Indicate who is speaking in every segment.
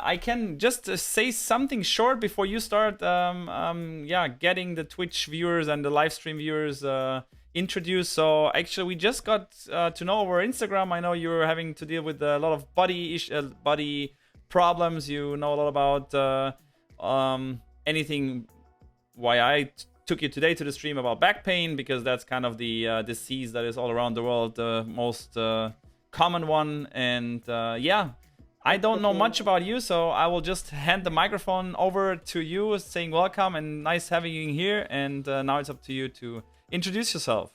Speaker 1: I can just say something short before you start. Getting the Twitch viewers and the live stream viewers introduced. So actually, we just got to know over Instagram. I know you're having to deal with a lot of body problems. You know a lot about anything. Why I took you today to the stream about back pain, because that's kind of the disease that is all around the world, the most common one. And I don't know much about you, so I will just hand the microphone over to you, saying welcome and nice having you here. And now it's up to you to introduce yourself.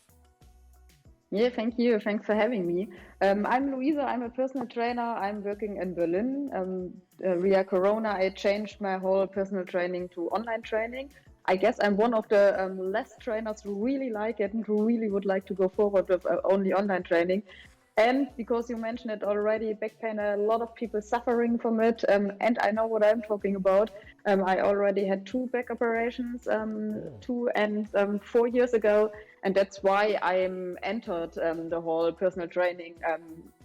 Speaker 2: Yeah, thank you. Thanks for having me. I'm Luise. I'm a personal trainer. I'm working in Berlin. Via Corona, I changed my whole personal training to online training. I guess I'm one of the less trainers who really like it and who really would like to go forward with only online training. And because you mentioned it already, back pain, a lot of people suffering from it. And I know what I'm talking about. I already had 2 back operations 2 and 4 years ago. And that's why I entered the whole personal training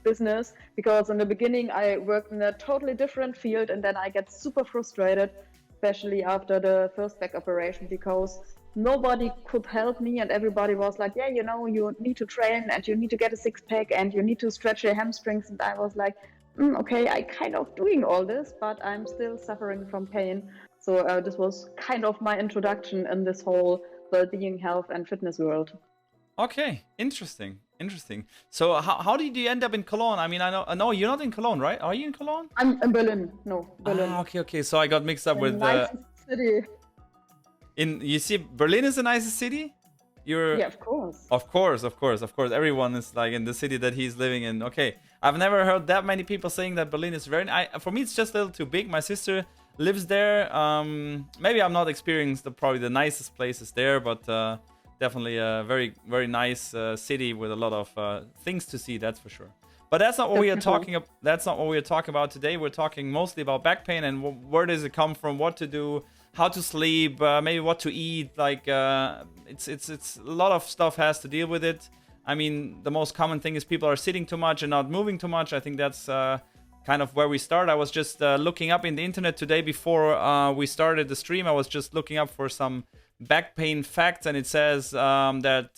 Speaker 2: business. Because in the beginning, I worked in a totally different field. And then I get super frustrated, especially after the first back operation, because nobody could help me, and everybody was like, yeah, you know, you need to train and you need to get a 6-pack and you need to stretch your hamstrings. And I was like, okay, I kind of doing all this, but I'm still suffering from pain. So this was kind of my introduction in this whole well-being, health and fitness world.
Speaker 1: Okay, interesting. So how did you end up in Cologne? I mean, I know you're not in Cologne, right? Are you in Cologne?
Speaker 2: I'm in Berlin. No, Berlin.
Speaker 1: Okay. So I got mixed up with
Speaker 2: nicest city.
Speaker 1: You see, Berlin is the nicest city?
Speaker 2: Yeah, of course.
Speaker 1: Of course. Everyone is like in the city that he's living in. Okay. I've never heard that many people saying that Berlin is for me, it's just a little too big. My sister lives there. Maybe I'm not experienced probably the nicest places there, but definitely a very, very nice city with a lot of things to see, that's for sure. But that's not what we are talking about. That's not what we are talking about today. We're talking mostly about back pain and where does it come from, what to do, how to sleep, maybe what to eat. Like it's a lot of stuff has to deal with it. I mean, the most common thing is people are sitting too much and not moving too much. I think that's kind of where we start. I was just looking up in the internet today before we started the stream. I was just looking up for some back pain facts, and it says that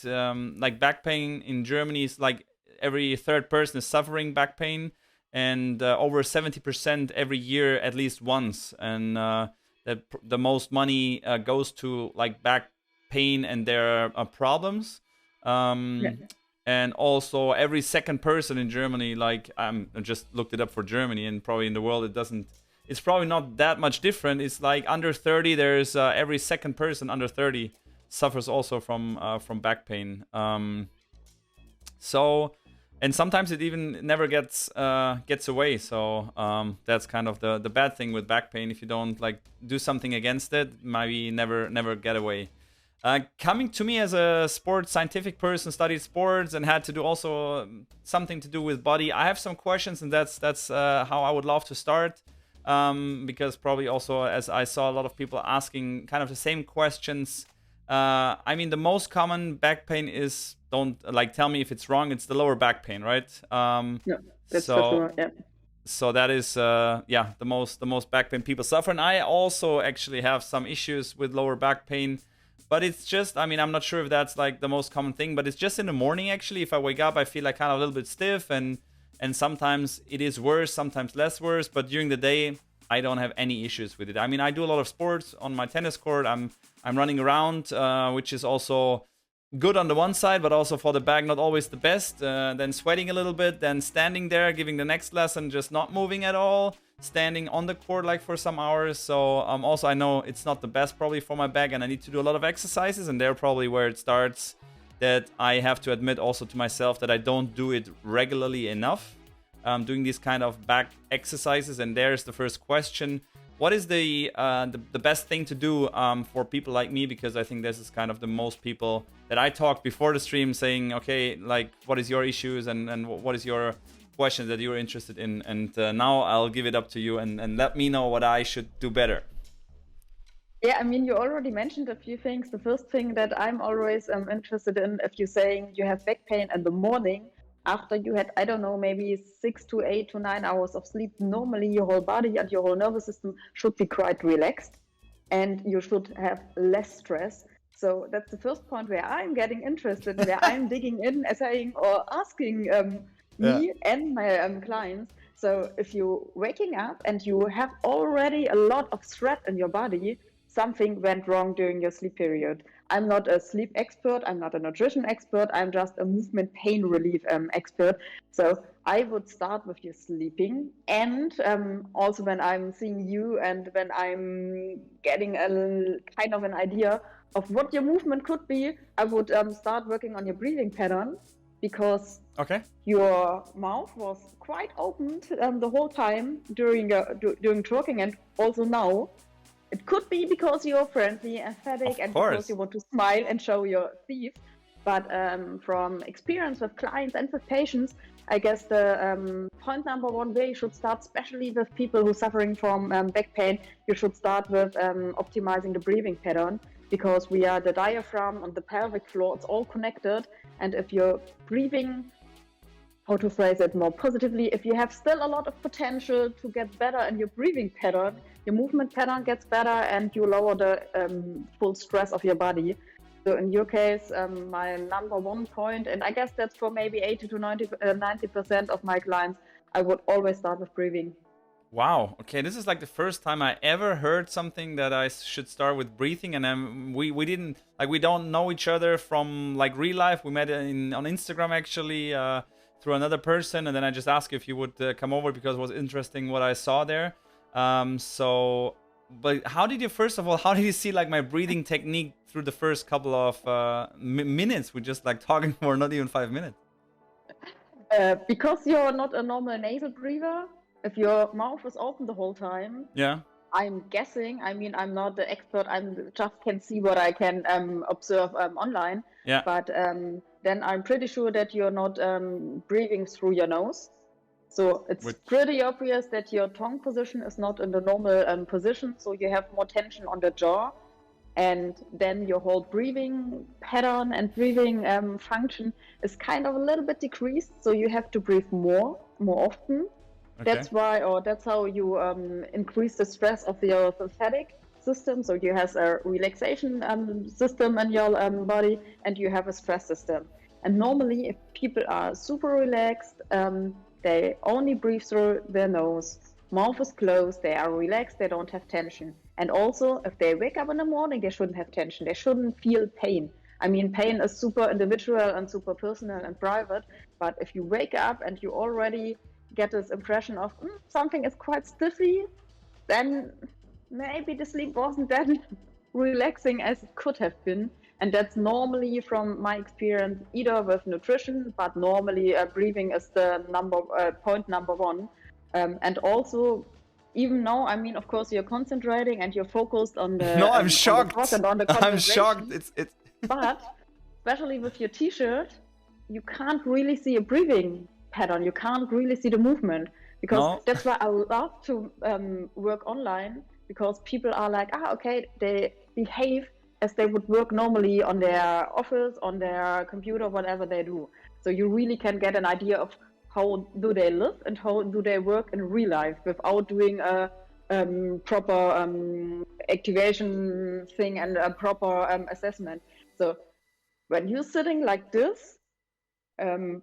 Speaker 1: like back pain in Germany is like every 3rd person is suffering back pain, and over 70% every year at least once. And that the most money goes to like back pain and their problems. And also every 2nd person in Germany, like I just looked it up for Germany, and probably in the world it's probably not that much different. It's like under 30, there's every 2nd person under 30 suffers also from back pain. And sometimes it even never gets away. So that's kind of the bad thing with back pain. If you don't like do something against it, maybe never get away. Coming to me as a sports scientific person, studied sports and had to do also something to do with body. I have some questions, and that's how I would love to start. Because probably also, as I saw a lot of people asking kind of the same questions. I mean, the most common back pain is, don't like tell me if it's wrong, it's the lower back pain, right?
Speaker 2: Yeah, that's for sure. Yeah.
Speaker 1: So that is the most back pain people suffer. And I also actually have some issues with lower back pain, but it's just, I mean, I'm not sure if that's like the most common thing, but it's just in the morning actually. If I wake up, I feel like kind of a little bit stiff, and sometimes it is worse, sometimes less worse, but during the day I don't have any issues with it. I mean, I do a lot of sports on my tennis court. I'm running around, which is also good on the one side, but also for the back not always the best. Then sweating a little bit, then standing there giving the next lesson, just not moving at all, standing on the court like for some hours. So also I know it's not the best probably for my back, and I need to do a lot of exercises, and they're probably where it starts, that I have to admit also to myself that I don't do it regularly enough, doing these kind of back exercises. And there's the first question: what is the best thing to do for people like me? Because I think this is kind of the most people that I talked before the stream saying, okay, like, what is your issues and what is your questions that you're interested in? And now I'll give it up to you and let me know what I should do better.
Speaker 2: Yeah, I mean, you already mentioned a few things. The first thing that I'm always interested in, if you're saying you have back pain in the morning, after you had, I don't know, maybe 6 to 8 to 9 hours of sleep, normally your whole body and your whole nervous system should be quite relaxed and you should have less stress. So that's the first point where I'm getting interested, where I'm digging in, saying or asking me and my clients. So if you're waking up and you have already a lot of stress in your body, something went wrong during your sleep period. I'm not a sleep expert, I'm not a nutrition expert, I'm just a movement pain relief expert. So I would start with your sleeping, and also when I'm seeing you and when I'm getting a kind of an idea of what your movement could be, I would start working on your breathing pattern, because your mouth was quite opened the whole time during talking, and also now. It could be because you're friendly, aesthetic, and because you want to smile and show your teeth. But from experience with clients and with patients, I guess the point number one where you should start, especially with people who are suffering from back pain, you should start with optimizing the breathing pattern, because we are the diaphragm and the pelvic floor, it's all connected. And if you're breathing, how to phrase it more positively, if you have still a lot of potential to get better in your breathing pattern, your movement pattern gets better and you lower the full stress of your body. So in your case, my number one point, and I guess that's for maybe 80 to 90% of my clients, I would always start with breathing.
Speaker 1: Wow. Okay, this is like the first time I ever heard something that I should start with breathing, and we didn't, like, we don't know each other from like real life. We met on Instagram actually through another person, and then I just asked if you would come over because it was interesting what I saw there. But how did you, first of all, how did you see like my breathing technique through the first couple of minutes? We just like talking for not even 5 minutes.
Speaker 2: Because you're not a normal nasal breather. If your mouth is open the whole time, I'm guessing, I mean, I'm not the expert, I just can see what I can observe online. But then I'm pretty sure that you're not breathing through your nose. So it's pretty obvious that your tongue position is not in the normal position, so you have more tension on the jaw. And then your whole breathing pattern and breathing function is kind of a little bit decreased, so you have to breathe more often. That's why, or that's how you increase the stress of your sympathetic system. So you have a relaxation system in your body, and you have a stress system. And normally, if people are super relaxed, they only breathe through their nose. Mouth is closed, they are relaxed, they don't have tension. And also, if they wake up in the morning, they shouldn't have tension. They shouldn't feel pain. I mean, pain is super individual and super personal and private. But if you wake up and you already get this impression of something is quite stiffy, then maybe the sleep wasn't that relaxing as it could have been. And that's normally, from my experience, either with nutrition, but normally breathing is the point number one. And also, even though, I mean, of course, you're concentrating and you're focused on the
Speaker 1: no, I'm shocked.
Speaker 2: On the
Speaker 1: I'm shocked. It's
Speaker 2: But especially with your t-shirt, you can't really see a breathing pattern. You can't really see the movement, because that's why I love to work online, because people are like, okay, they behave as they would work normally on their office, on their computer, whatever they do. So you really can get an idea of how do they live and how do they work in real life without doing a proper activation thing and a proper assessment. So when you're sitting like this,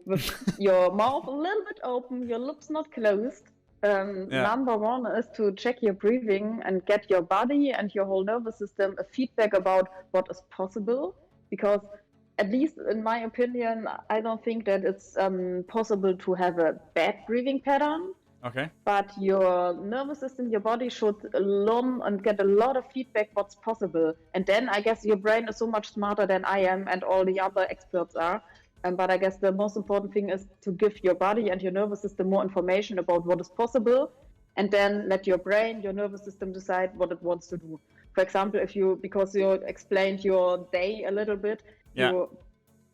Speaker 2: with your mouth a little bit open, your lips not closed, number one is to check your breathing and get your body and your whole nervous system a feedback about what is possible. Because at least in my opinion, I don't think that it's possible to have a bad breathing pattern. But your nervous system, your body should learn and get a lot of feedback what's possible. And then I guess your brain is so much smarter than I am and all the other experts are. But I guess the most important thing is to give your body and your nervous system more information about what is possible, and then let your brain, your nervous system decide what it wants to do. For example, because you explained your day a little bit, you're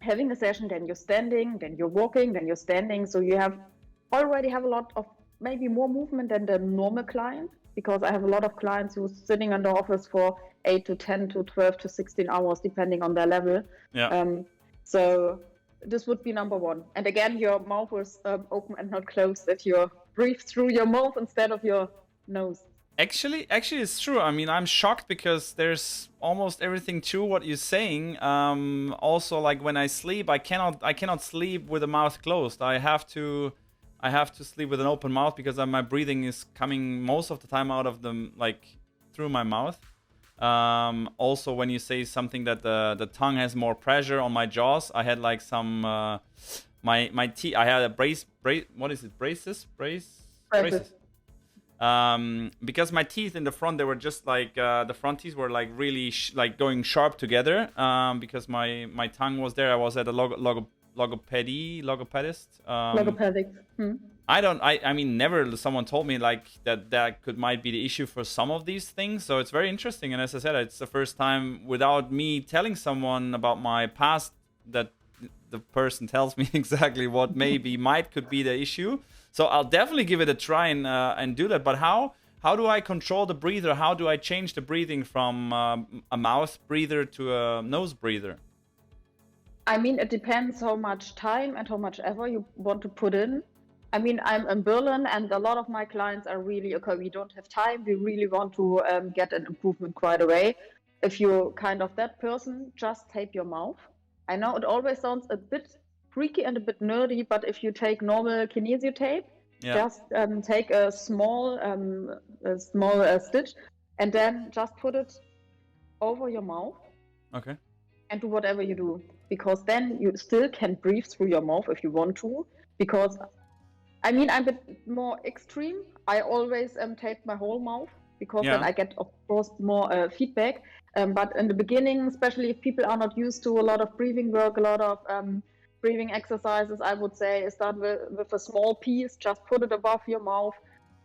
Speaker 2: having a session, then you're standing, then you're walking, then you're standing. So you already have a lot of maybe more movement than the normal client, because I have a lot of clients who are sitting in the office for 8 to 10 to 12 to 16 hours, depending on their level. So this would be number one. And again, your mouth is open and not closed, that you breathe through your mouth instead of your nose.
Speaker 1: Actually, it's true. I mean, I'm shocked because there's almost everything true what you're saying. Also, like when I sleep, I cannot sleep with the mouth closed. I have to sleep with an open mouth because my breathing is coming most of the time out of the through my mouth. Also, when you say something that the tongue has more pressure on my jaws, I had like some my teeth. I had a brace. What is it? Braces. Because my teeth in the front, they were just like the front teeth were like really like going sharp together. Because my tongue was there. I was at a logopedist.
Speaker 2: Logopedic.
Speaker 1: I mean, never someone told me like that might be the issue for some of these things. So it's very interesting. And as I said, it's the first time without me telling someone about my past that the person tells me exactly what could be the issue. So I'll definitely give it a try and do that. But how do I control the breather? How do I change the breathing from a mouth breather to a nose breather?
Speaker 2: I mean, it depends how much time and how much effort you want to put in. I mean, I'm in Berlin, and a lot of my clients are really, okay, we don't have time. We really want to get an improvement right away. If you're kind of that person, just tape your mouth. I know it always sounds a bit freaky and a bit nerdy, but if you take normal kinesio tape, just take a small stitch and then just put it over your mouth.
Speaker 1: Okay.
Speaker 2: And do whatever you do, because then you still can breathe through your mouth if you want to. Because I mean, I'm a bit more extreme. I always tape my whole mouth because then I get, of course, more feedback. But in the beginning, especially if people are not used to a lot of breathing work, a lot of breathing exercises, I would say start with a small piece, just put it above your mouth,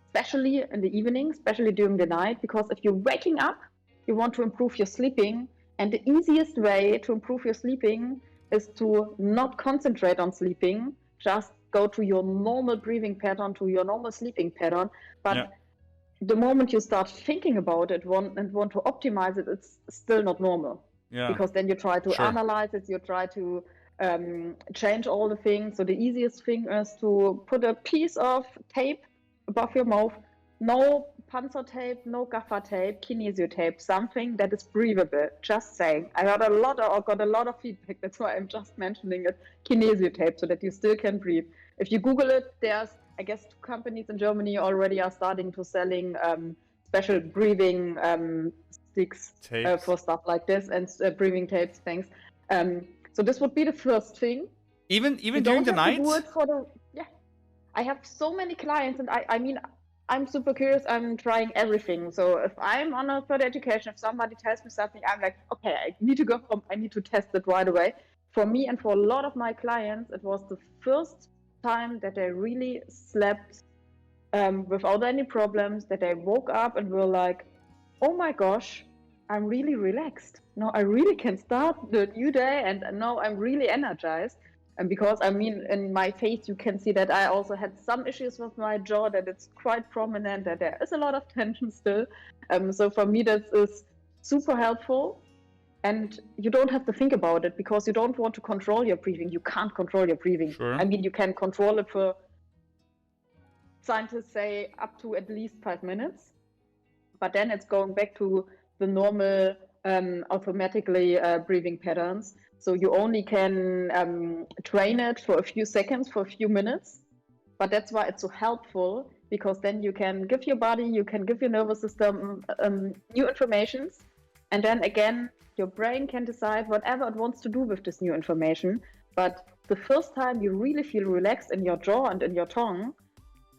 Speaker 2: especially in the evening, especially during the night, because if you're waking up, you want to improve your sleeping. And the easiest way to improve your sleeping is to not concentrate on sleeping, just go to your normal breathing pattern, to your normal sleeping pattern. But the moment you start thinking about it and want to optimize it, it's still not normal. Because then you try to analyze it, you try to change all the things. So the easiest thing is to put a piece of tape above your mouth, no panzer tape, no gaffer tape, kinesio tape, something that is breathable. Just saying. I got a lot of feedback. That's why I'm just mentioning it. Kinesio tape, so that you still can breathe. If you Google it, there's, I guess, 2 companies in Germany already are starting to selling special breathing sticks for stuff like this, and breathing tapes. Thanks. So this would be the first thing.
Speaker 1: Even during the night.
Speaker 2: I have so many clients, and I mean, I'm super curious. I'm trying everything. So if I'm on a further education, if somebody tells me something, I'm like, okay, I need to go home. I need to test it right away. For me and for a lot of my clients, it was the first time that they really slept without any problems, that they woke up and were like, oh my gosh, I'm really relaxed. No, I really can start the new day, and now I'm really energized. And because, I mean, in my face, you can see that I also had some issues with my jaw, that it's quite prominent, that there is a lot of tension still. So for me, that is super helpful. And you don't have to think about it because you don't want to control your breathing. You can't control your breathing. I mean, you can control it for, scientists say, up to at least 5 minutes. But then it's going back to the normal automatically breathing patterns. So you only can train it for a few seconds, for a few minutes. But that's why it's so helpful, because then you can give your body, you can give your nervous system new information. And then again, your brain can decide whatever it wants to do with this new information. But the first time you really feel relaxed in your jaw and in your tongue,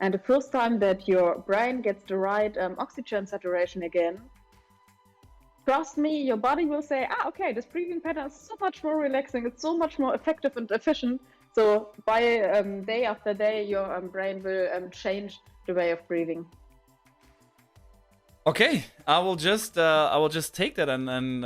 Speaker 2: and the first time that your brain gets the right oxygen saturation again, trust me, your body will say, okay, this breathing pattern is so much more relaxing, it's so much more effective and efficient. So by day after day, your brain will change the way of breathing.
Speaker 1: Okay, I will just take that and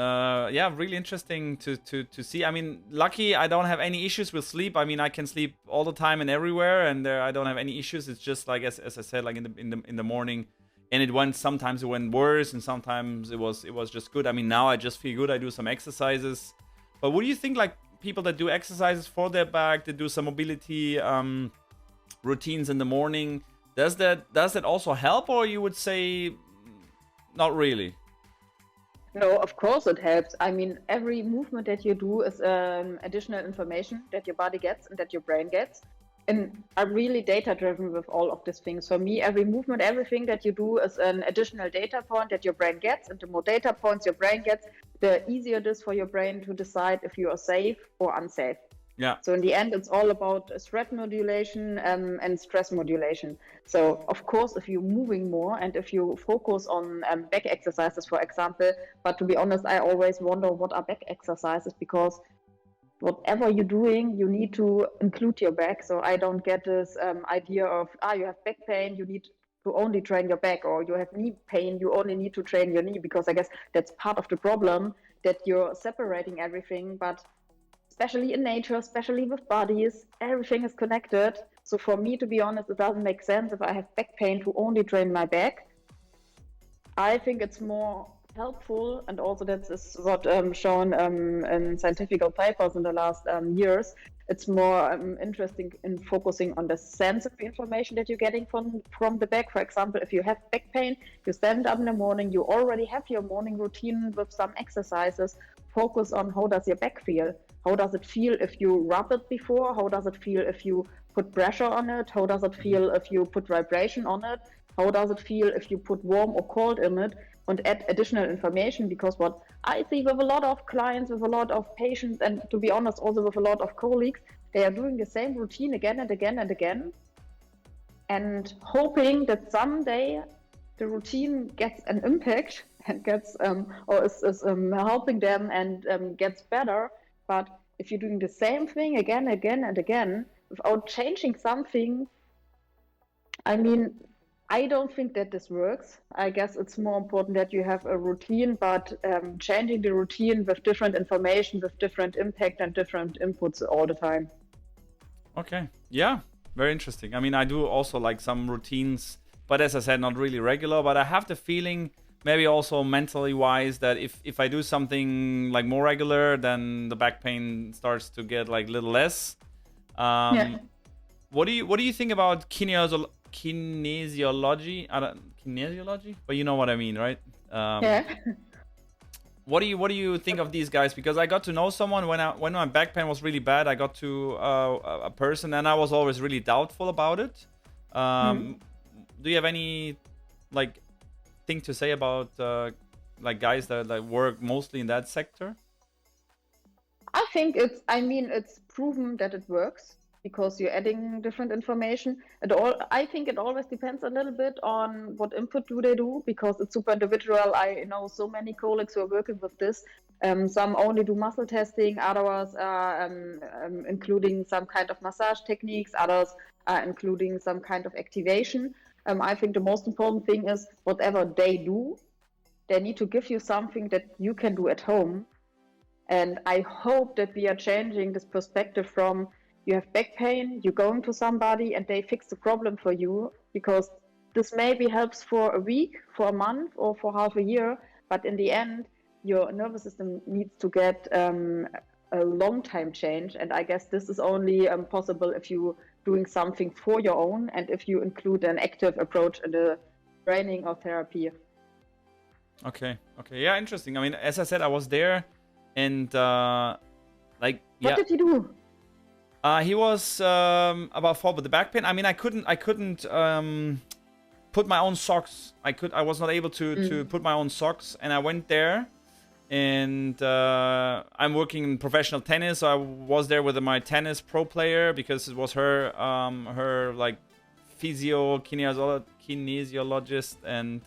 Speaker 1: yeah, really interesting to see. I mean, lucky I don't have any issues with sleep. I mean, I can sleep all the time and everywhere, and I don't have any issues. It's just like as I said, like in the morning, and sometimes it went worse, and sometimes it was just good. I mean, now I just feel good. I do some exercises, but what do you think? Like people that do exercises for their back, that do some mobility routines in the morning. Does that also help, or you would say not really?
Speaker 2: No, of course it helps. I mean, every movement that you do is additional information that your body gets and that your brain gets. And I'm really data driven with all of these things. For me, every movement, everything that you do is an additional data point that your brain gets. And the more data points your brain gets, the easier it is for your brain to decide if you are safe or unsafe.
Speaker 1: Yeah.
Speaker 2: So in the end, it's all about threat modulation and stress modulation. So of course, if you're moving more and if you focus on back exercises, for example, but to be honest, I always wonder what are back exercises, because whatever you're doing, you need to include your back. So I don't get this idea of, you have back pain, you need to only train your back, or you have knee pain, you only need to train your knee, because I guess that's part of the problem, that you're separating everything. But especially in nature, especially with bodies, everything is connected. So for me, to be honest, it doesn't make sense if I have back pain to only train my back. I think it's more helpful, and also that is what shown in scientific papers in the last years. It's more interesting in focusing on the sensory information that you're getting from the back. For example, if you have back pain, you stand up in the morning, you already have your morning routine with some exercises. Focus on how does your back feel? How does it feel if you rub it before? How does it feel if you put pressure on it? How does it feel if you put vibration on it? How does it feel if you put warm or cold in it? And add additional information, because what I see with a lot of clients, with a lot of patients, and to be honest, also with a lot of colleagues, they are doing the same routine again and again and again, and hoping that someday the routine gets an impact and gets or is helping them and gets better. But if you're doing the same thing again, again, and again without changing something, I mean, I don't think that this works. I guess it's more important that you have a routine, but changing the routine with different information, with different impact and different inputs all the time.
Speaker 1: Okay. Yeah. Very interesting. I mean, I do also like some routines, but as I said, not really regular. But I have the feeling, maybe also mentally wise, that if I do something like more regular, then the back pain starts to get like a little less.
Speaker 2: Yeah.
Speaker 1: What do you think about kinesiology? Kinesiology, but you know what I mean, right?
Speaker 2: Yeah.
Speaker 1: What do you think of these guys? Because I got to know someone when my back pain was really bad. I got to a person, and I was always really doubtful about it. Do you have any like thing to say about like guys that work mostly in that sector?
Speaker 2: I think it's proven that it works, because you're adding different information. I think it always depends a little bit on what input do they do, because it's super individual. I know so many colleagues who are working with this. Some only do muscle testing, others are including some kind of massage techniques, others are including some kind of activation. I think the most important thing is whatever they do, they need to give you something that you can do at home. And I hope that we are changing this perspective from, you have back pain, you're going to somebody and they fix the problem for you, because this maybe helps for a week, for a month, or for half a year. But in the end, your nervous system needs to get a long time change. And I guess this is only possible if you're doing something for your own, and if you include an active approach in the training or therapy.
Speaker 1: Okay. Yeah, interesting. I mean, as I said, I was there, and like, yeah.
Speaker 2: What did you do?
Speaker 1: He was about 4 with the back pain. I mean, I couldn't put my own socks. I was not able to put my own socks, and I went there, and I'm working in professional tennis, so I was there with my tennis pro player, because it was her like kinesiologist, and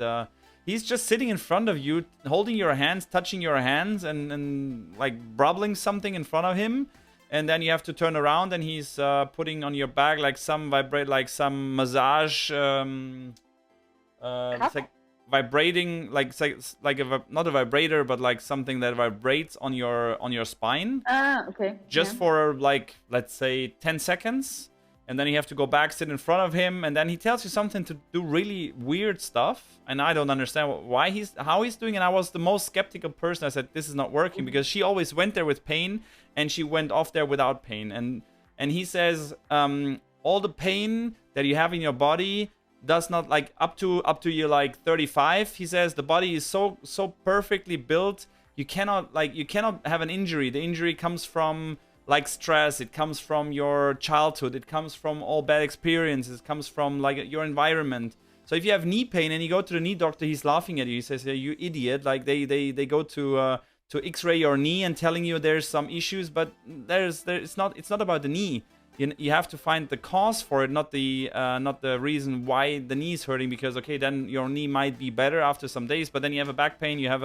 Speaker 1: he's just sitting in front of you, holding your hands, touching your hands, and like bubbling something in front of him. And then you have to turn around, and he's putting on your back like some massage, it's like vibrating, like not a vibrator, but like something that vibrates on your spine.
Speaker 2: Okay.
Speaker 1: Just for like, let's say 10 seconds, and then you have to go back, sit in front of him, and then he tells you something to do really weird stuff, and I don't understand how he's doing. And I was the most skeptical person. I said, this is not working, because she always went there with pain and she went off there without pain. And he says, all the pain that you have in your body does not, like, up to you like 35, he says, the body is so perfectly built, you cannot have an injury. The injury comes from like stress, it comes from your childhood, it comes from all bad experiences, it comes from like your environment. So if you have knee pain and you go to the knee doctor, he's laughing at you. He says, yeah, you idiot. Like they go to x-ray your knee and telling you there's some issues, but it's not about the knee. You have to find the cause for it, not the reason why the knee is hurting, because okay, then your knee might be better after some days, but then you have a back pain, you have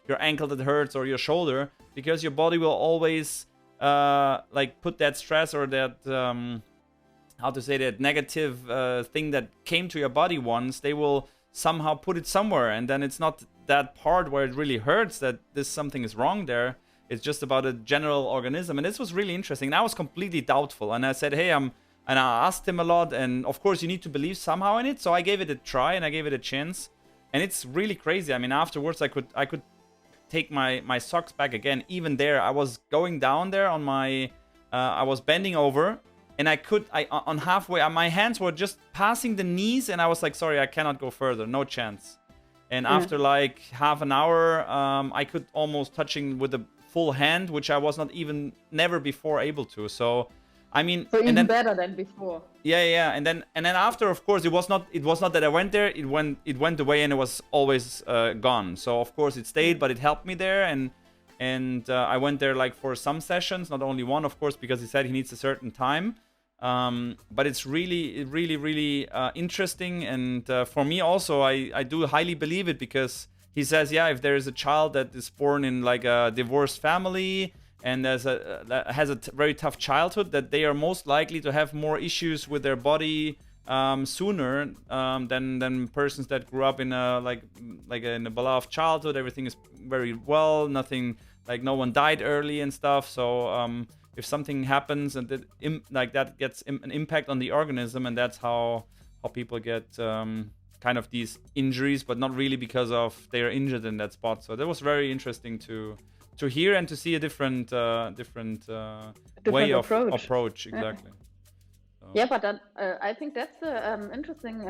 Speaker 1: your ankle that hurts or your shoulder, because your body will always like put that stress or that that negative thing that came to your body once, they will somehow put it somewhere, and then it's not that part where it really hurts that something is wrong there. It's just about a general organism. And this was really interesting, and I was completely doubtful, and I said, hey, and I asked him a lot, and of course you need to believe somehow in it, so I gave it a try and I gave it a chance, and it's really crazy. I mean, afterwards I could take my socks back again. Even there, I was going down there on my I was bending over, and on halfway, my hands were just passing the knees, and I was like, sorry, I cannot go further, no chance. And after like half an hour, I could almost touching with the full hand, which I was never before able to. So I mean,
Speaker 2: so even better than before.
Speaker 1: Yeah. And then after, of course, it was not that I went there. It went away, and it was always gone. So of course it stayed, but it helped me there, and I went there like for some sessions, not only one, of course, because he said he needs a certain time. But it's really interesting, and for me also, I do highly believe it, because he says, yeah, if there is a child that is born in like a divorced family and that has a very tough childhood, that they are most likely to have more issues with their body sooner than persons that grew up in a in a beloved childhood. Everything is very well, nothing, like no one died early and stuff. So if something happens and that gets an impact on the organism, and that's how people get kind of these injuries, but not really because of they are injured in that spot. So that was very interesting to hear and to see a different way of approach. Exactly. So.
Speaker 2: Yeah, but I think that's the interesting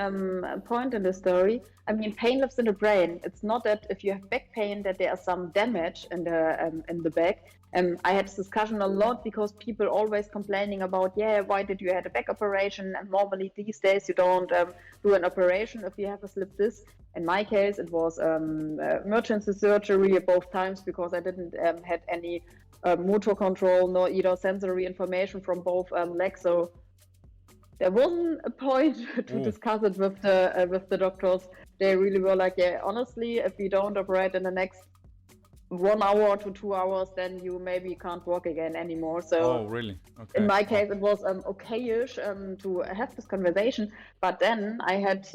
Speaker 2: point in the story. I mean, pain lives in the brain. It's not that if you have back pain that there is some damage in the back. I had this discussion a lot, because people always complaining about, yeah, why did you have a back operation? And normally these days you don't do an operation if you have a slip disc. In my case, it was emergency surgery both times, because I didn't had any motor control nor either sensory information from both legs. So there wasn't a point to discuss it with the doctors. They really were like, yeah, honestly, if we don't operate in the next 1 hour to 2 hours, then you maybe can't walk again anymore. So
Speaker 1: really? Okay.
Speaker 2: In my case, it was okayish to have this conversation. But then I had,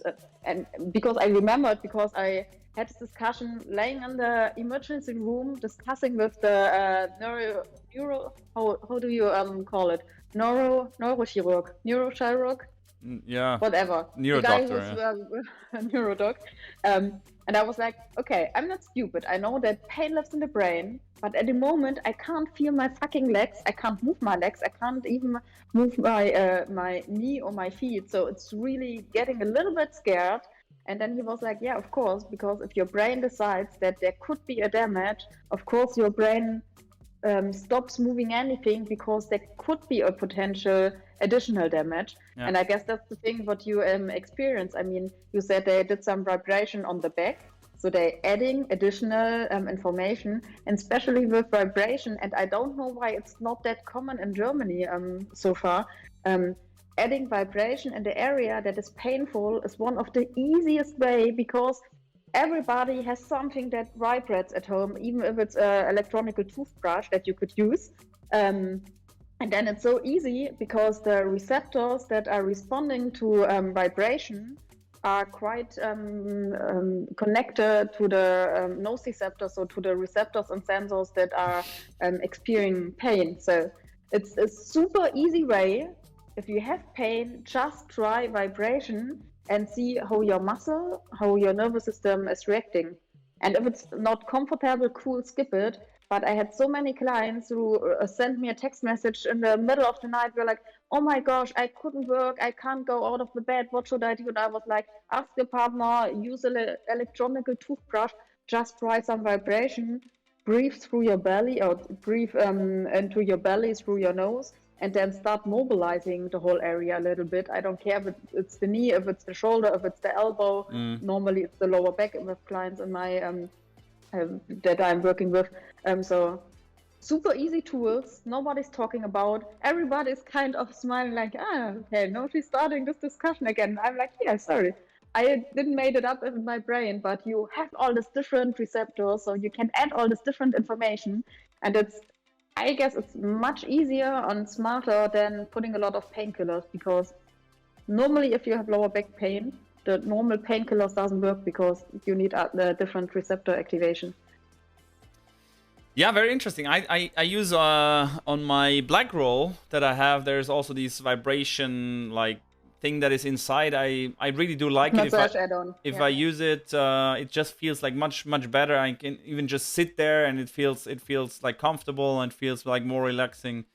Speaker 2: and because I remembered, because I had this discussion laying in the emergency room, discussing with the how do you call it? Neurochirurg?
Speaker 1: Yeah.
Speaker 2: Whatever.
Speaker 1: Neuro
Speaker 2: the guy
Speaker 1: doctor.
Speaker 2: Who's a neurodoc. And I was like, okay, I'm not stupid. I know that pain lives in the brain, but at the moment I can't feel my fucking legs. I can't move my legs. I can't even move my knee or my feet. So it's really getting a little bit scared. And then he was like, yeah, of course, because if your brain decides that there could be a damage, of course your brain stops moving anything, because there could be a potential additional damage. Yeah. And I guess that's the thing what you experience. I mean, you said they did some vibration on the back, so they're adding additional information, and especially with vibration. And I don't know why it's not that common in Germany so far. Adding vibration in the area that is painful is one of the easiest way, because everybody has something that vibrates at home, even if it's an electronic toothbrush that you could use. And then it's so easy, because the receptors that are responding to vibration are quite connected to the nociceptors, so to the receptors and sensors that are experiencing pain. So it's a super easy way if you have pain, just try vibration and see how your muscle, how your nervous system is reacting. And if it's not comfortable, cool, skip it. But I had so many clients who sent me a text message in the middle of the night. Were like, "Oh my gosh, I couldn't work. I can't go out of the bed. What should I do?" And I was like, "Ask your partner. Use an electronical toothbrush. Just try some vibration. Breathe through your belly, or breathe into your belly through your nose, and then start mobilizing the whole area a little bit. I don't care if it's the knee, if it's the shoulder, if it's the elbow. Normally it's the lower back with clients in my that I'm working with. So super easy tools. Nobody's talking about. Everybody's kind of smiling like, okay, no, she's starting this discussion again. I'm like, yeah, sorry. I didn't made it up in my brain, but you have all these different receptors, so you can add all this different information, and I guess it's much easier and smarter than putting a lot of painkillers, because normally if you have lower back pain, the normal painkillers doesn't work because you need the different receptor activation.
Speaker 1: Yeah, very interesting. I use on my black roll that I have, there's also this vibration like thing that is inside. I really do like it. If I use it, it just feels like much better. I can even just sit there and it feels like comfortable and feels like more relaxing.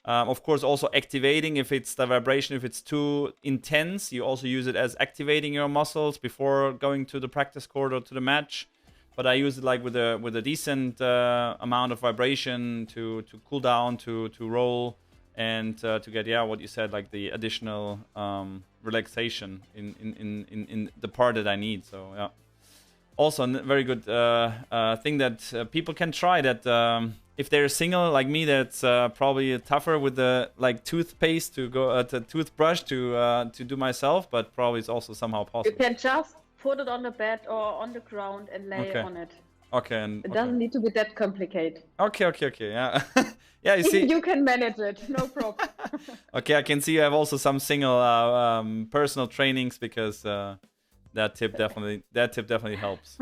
Speaker 1: Of course, also activating if it's the vibration. If it's too intense, you also use it as activating your muscles before going to the practice court or to the match. But I use it like with a decent amount of vibration to cool down, to roll, and to get what you said, like the additional relaxation in the part that I need. So yeah, also a very good thing that people can try. That if they're single like me, that's probably tougher with the like toothpaste to go to toothbrush to do myself, but probably it's also somehow possible.
Speaker 2: You can just put it on the bed or on the ground and lay on it.
Speaker 1: Okay, and
Speaker 2: it doesn't need to be that complicated.
Speaker 1: Okay, yeah. Yeah, you see,
Speaker 2: you can manage it, no problem.
Speaker 1: Okay, I can see you have also some single personal trainings, because that tip definitely helps.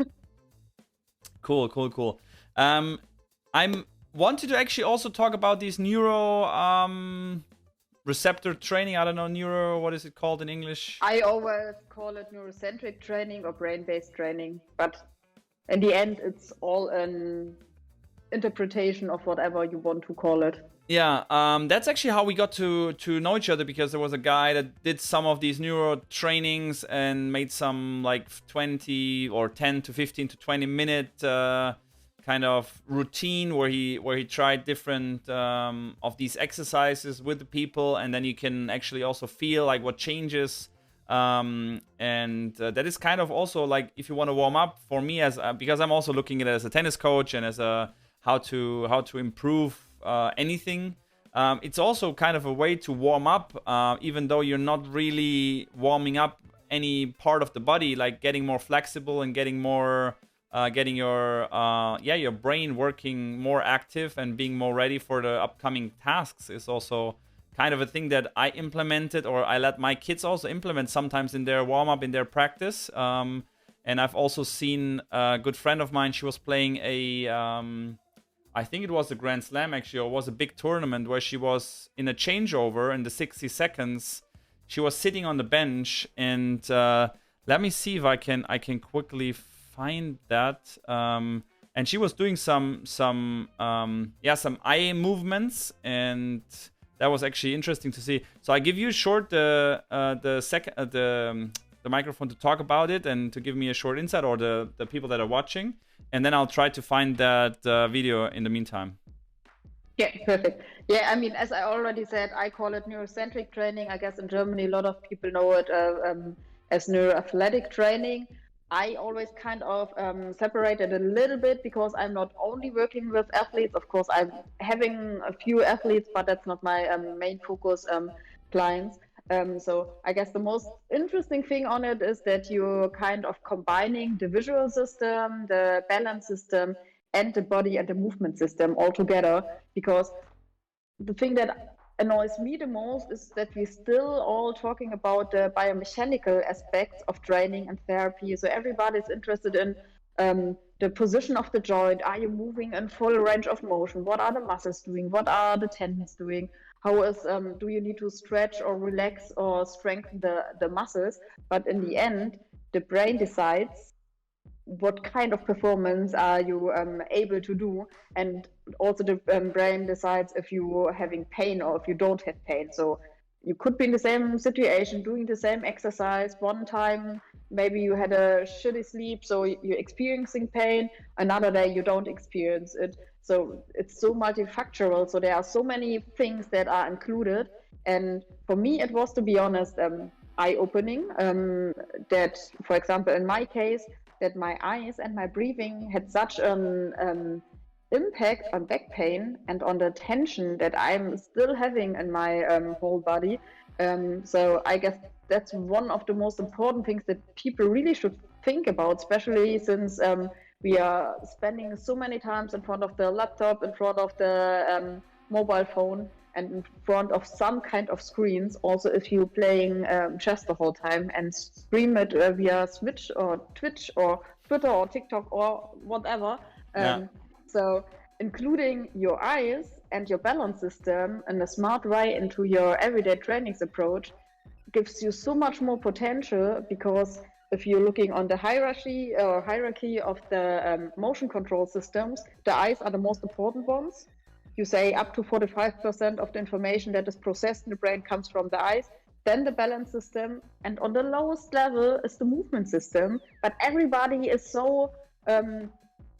Speaker 1: Cool. I'm wanted to actually also talk about these neuro receptor training. I don't know, what is it called in English?
Speaker 2: I always call it neurocentric training or brain-based training, but in the end it's all an interpretation of whatever you want to call it.
Speaker 1: Yeah, that's actually how we got to know each other, because there was a guy that did some of these neuro trainings and made some like 20 or 10 to 15 to 20 minute kind of routine where he tried different of these exercises with the people, and then you can actually also feel like what changes, and that is kind of also like if you want to warm up for me, as because I'm also looking at it as a tennis coach and as a how to improve anything. It's also kind of a way to warm up, even though you're not really warming up any part of the body, like getting more flexible and getting more getting your brain working more active and being more ready for the upcoming tasks is also kind of a thing that I implemented, or I let my kids also implement sometimes in their warm-up, in their practice. And I've also seen a good friend of mine, she was playing I think it was a Grand Slam actually, or was a big tournament where she was in a changeover in the 60 seconds. She was sitting on the bench, and let me see if I can quickly find that. And she was doing some eye movements, and that was actually interesting to see. So I give you short the microphone to talk about it and to give me a short insight, or the people that are watching, and then I'll try to find that video in the meantime.
Speaker 2: Yeah, perfect. Yeah, I mean, as I already said, I call it neurocentric training. I guess in Germany, a lot of people know it as neuroathletic training. I always kind of separate it a little bit, because I'm not only working with athletes. Of course, I'm having a few athletes, but that's not my main focus clients. So I guess the most interesting thing on it is that you're kind of combining the visual system, the balance system, and the body and the movement system all together. Because the thing that annoys me the most is that we're still all talking about the biomechanical aspects of training and therapy. So everybody's interested in the position of the joint. Are you moving in full range of motion? What are the muscles doing? What are the tendons doing? how is do you need to stretch or relax or strengthen the muscles, but in the end the brain decides what kind of performance are you able to do, and also the brain decides if you are having pain or if you don't have pain. So you could be in the same situation doing the same exercise one time, maybe you had a shitty sleep so you're experiencing pain, another day you don't experience it. So it's so multifactorial, so there are so many things that are included. And for me it was, to be honest, eye-opening, that for example in my case, that my eyes and my breathing had such an impact on back pain and on the tension that I'm still having in my whole body. So I guess that's one of the most important things that people really should think about, especially since we are spending so many times in front of the laptop, in front of the mobile phone, and in front of some kind of screens. Also, if you're playing chess the whole time and stream it via Switch or Twitch or Twitter or TikTok or whatever.
Speaker 1: Yeah.
Speaker 2: So including your eyes and your balance system in a smart way into your everyday trainings approach gives you so much more potential, because if you're looking on the hierarchy of the motion control systems, the eyes are the most important ones. You say up to 45% of the information that is processed in the brain comes from the eyes, then the balance system, and on the lowest level is the movement system. But everybody is so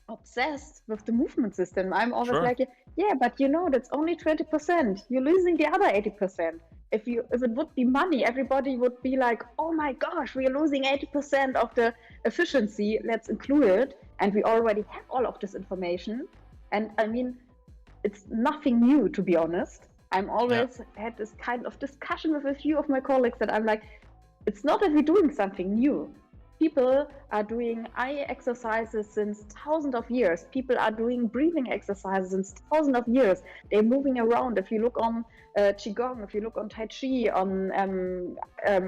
Speaker 2: obsessed with the movement system. I'm always
Speaker 1: Sure.
Speaker 2: like, yeah, but you know, that's only 20%. You're losing the other 80%. If it would be money, everybody would be like, oh my gosh, we're losing 80% of the efficiency. Let's include it. And we already have all of this information. And I mean, it's nothing new, to be honest. I'm
Speaker 1: Yeah.
Speaker 2: always had this kind of discussion with a few of my colleagues that I'm like, it's not that we're doing something new. People are doing eye exercises since thousands of years. People are doing breathing exercises since thousands of years. They're moving around. If you look on Qigong, if you look on Tai Chi, on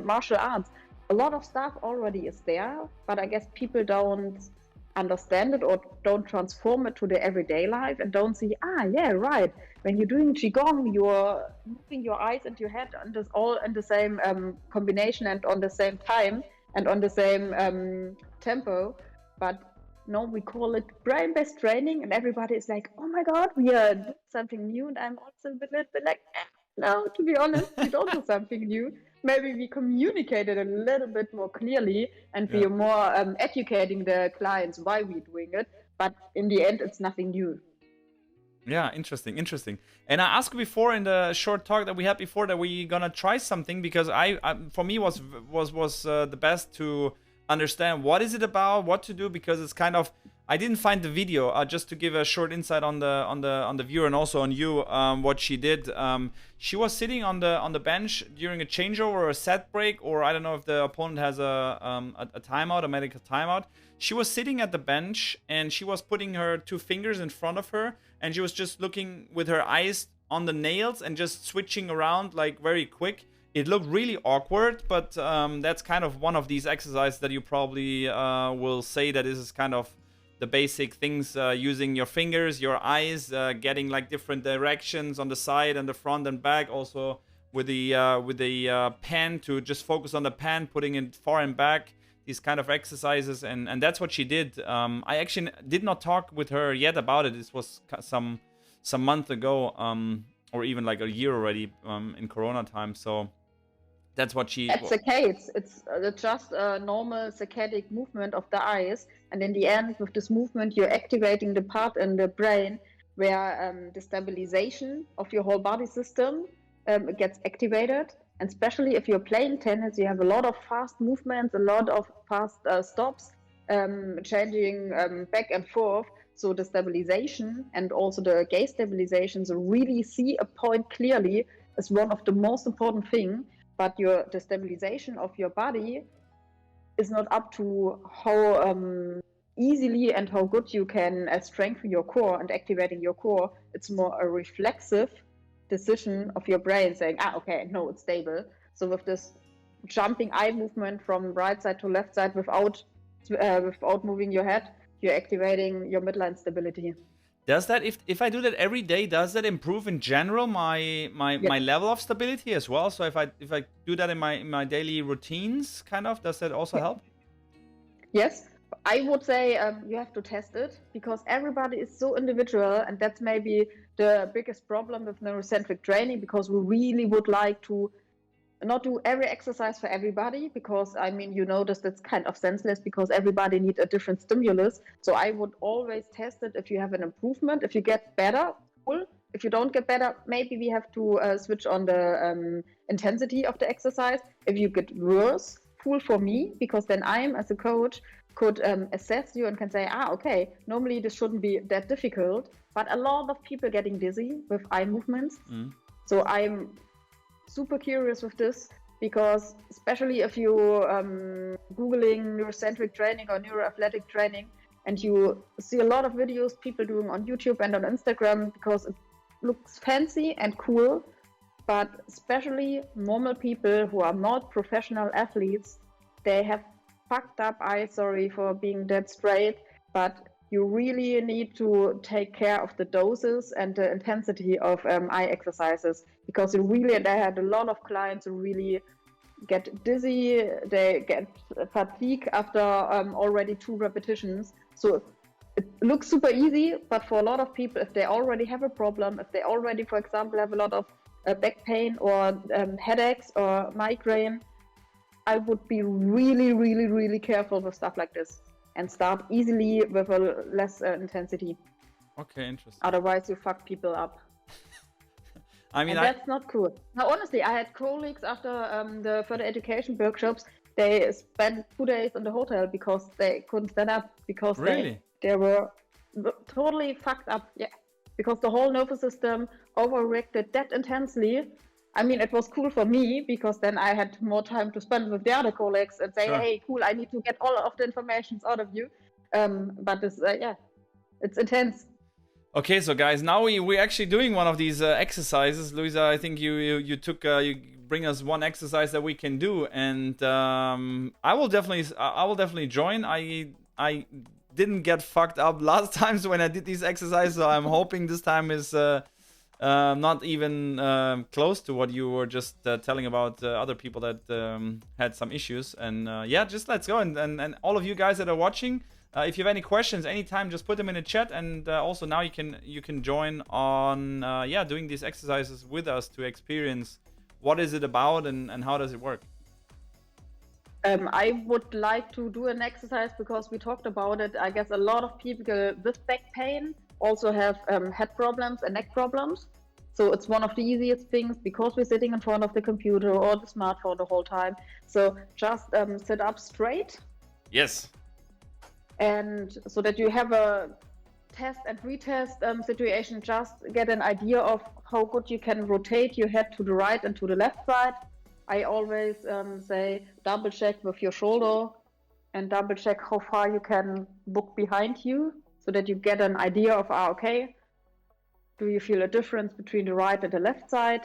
Speaker 2: martial arts, a lot of stuff already is there, but I guess people don't understand it or don't transform it to their everyday life and don't see, yeah, right. When you're doing Qigong, you're moving your eyes and your head and this all in the same combination and on the same time and on the same tempo. But no, we call it brain-based training, and everybody is like, oh my God, we are doing something new. And I'm also a little bit like, no, to be honest, we don't do something new. Maybe we communicate it a little bit more clearly and we
Speaker 1: Yeah.
Speaker 2: are more educating the clients why we're doing it. But in the end, it's nothing new.
Speaker 1: Yeah, interesting. And I asked before in the short talk that we had before that we gonna try something, because I for me was the best to understand what is it about, what to do, because it's kind of, I didn't find the video. Just to give a short insight on the viewer and also on you, what she did. She was sitting on the bench during a changeover or a set break, or I don't know if the opponent has a timeout, a medical timeout. She was sitting at the bench and she was putting her two fingers in front of her, and she was just looking with her eyes on the nails and just switching around like very quick. It looked really awkward, but that's kind of one of these exercises that you probably will say that this is kind of the basic things, using your fingers, your eyes, getting like different directions on the side and the front and back, also with the pen to just focus on the pen, putting it far and back, these kind of exercises, and that's what she did. I actually did not talk with her yet about it. This was some month ago, or even like a year already, in Corona time. So that's what she.
Speaker 2: At saccades, it's just a normal saccadic movement of the eyes, and in the end, with this movement, you're activating the part in the brain where the stabilization of your whole body system gets activated. And especially if you're playing tennis, you have a lot of fast movements, a lot of fast stops, changing back and forth. So the stabilization and also the gaze stabilization, so really see a point clearly, is one of the most important things. But the stabilization of your body is not up to how easily and how good you can strengthen your core and activating your core. It's more a reflexive decision of your brain saying, okay, no, it's stable. So with this jumping eye movement from right side to left side without moving your head, you're activating your midline stability.
Speaker 1: Does that, if I do that every day, does that improve in general my
Speaker 2: Yes.
Speaker 1: level of stability as well? So if I do that in my daily routines, kind of, does that also help?
Speaker 2: Yes, I would say you have to test it because everybody is so individual, and that's maybe the biggest problem with neurocentric training, because we really would like to not do every exercise for everybody, because I mean, you notice that's kind of senseless because everybody needs a different stimulus. So I would always test it. If you have an improvement, if you get better, cool. If you don't get better, maybe we have to switch on the intensity of the exercise. If you get worse, cool for me, because then I'm, as a coach, could assess you and can say, okay, normally this shouldn't be that difficult, but a lot of people getting dizzy with eye movements. So I'm super curious with this, because especially if you Googling neurocentric training or neuroathletic training, and you see a lot of videos people doing on YouTube and on Instagram, because it looks fancy and cool, but especially normal people who are not professional athletes, they have fucked up eye, sorry for being that straight, but you really need to take care of the doses and the intensity of eye exercises, because you really, and I had a lot of clients who really get dizzy, they get fatigue after already 2 repetitions. So it looks super easy, but for a lot of people, if they already have a problem, if they already, for example, have a lot of back pain or headaches or migraine, I would be really, really, really careful with stuff like this and start easily with a less intensity.
Speaker 1: Okay, interesting.
Speaker 2: Otherwise, you fuck people up.
Speaker 1: I mean,
Speaker 2: and that's not cool. Now, honestly, I had colleagues after the further education workshops. They spent 2 days in the hotel because they couldn't stand up, because
Speaker 1: really?
Speaker 2: they were totally fucked up. Yeah, because the whole nervous system overreacted that intensely. I mean, it was cool for me because then I had more time to spend with the other colleagues and say, hey, cool, I need to get all of the information out of you. But this, yeah, it's intense.
Speaker 1: Okay, so guys, now we're actually doing one of these exercises. Luise, I think you took you bring us one exercise that we can do, and I will definitely join. I didn't get fucked up last times when I did these exercises, so I'm hoping this time is not even close to what you were just telling about other people that had some issues. And yeah, just let's go. And all of you guys that are watching, if you have any questions anytime, just put them in the chat. And also now you can join on doing these exercises with us to experience what is it about and how does it work.
Speaker 2: I would like to do an exercise because we talked about it. I guess a lot of people with back pain also have head problems and neck problems. So it's one of the easiest things because we're sitting in front of the computer or the smartphone the whole time. So just sit up straight.
Speaker 1: Yes.
Speaker 2: And so that you have a test and retest situation, just get an idea of how good you can rotate your head to the right and to the left side. I always say double check with your shoulder and double check how far you can look behind you so that you get an idea of, okay, do you feel a difference between the right and the left side?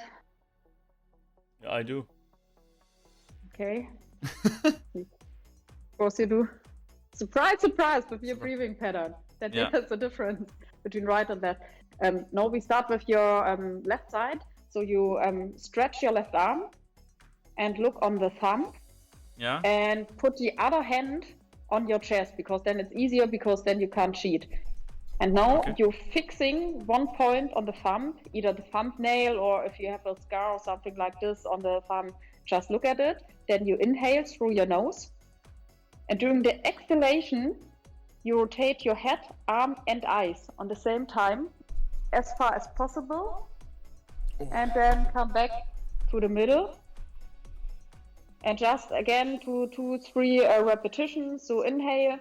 Speaker 1: Yeah, I do.
Speaker 2: Okay. Of course you do. Surprise, surprise with your breathing pattern. That makes a difference between right and left. Now we start with your left side. So you stretch your left arm and look on the thumb, and put the other hand on your chest, because then it's easier, because then you can't cheat. And now you're fixing one point on the thumb, either the thumbnail, or if you have a scar or something like this on the thumb, just look at it. Then you inhale through your nose. And during the exhalation, you rotate your head, arm, and eyes on the same time, as far as possible. And then come back to the middle. And just again, 2, 3 repetitions. So inhale,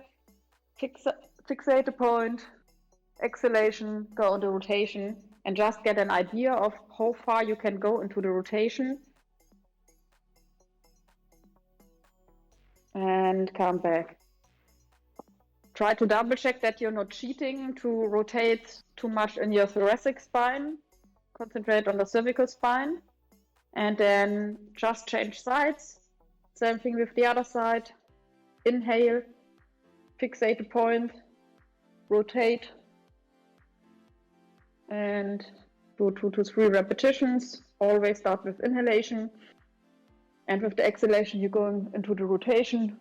Speaker 2: fixate the point, exhalation, go on the rotation, and just get an idea of how far you can go into the rotation. And come back. Try to double check that you're not cheating to rotate too much in your thoracic spine. Concentrate on the cervical spine. And then just change sides. Same thing with the other side. Inhale, fixate the point, rotate, And do 2 to 3 repetitions. Always start with inhalation. And with the exhalation, you're going into the rotation.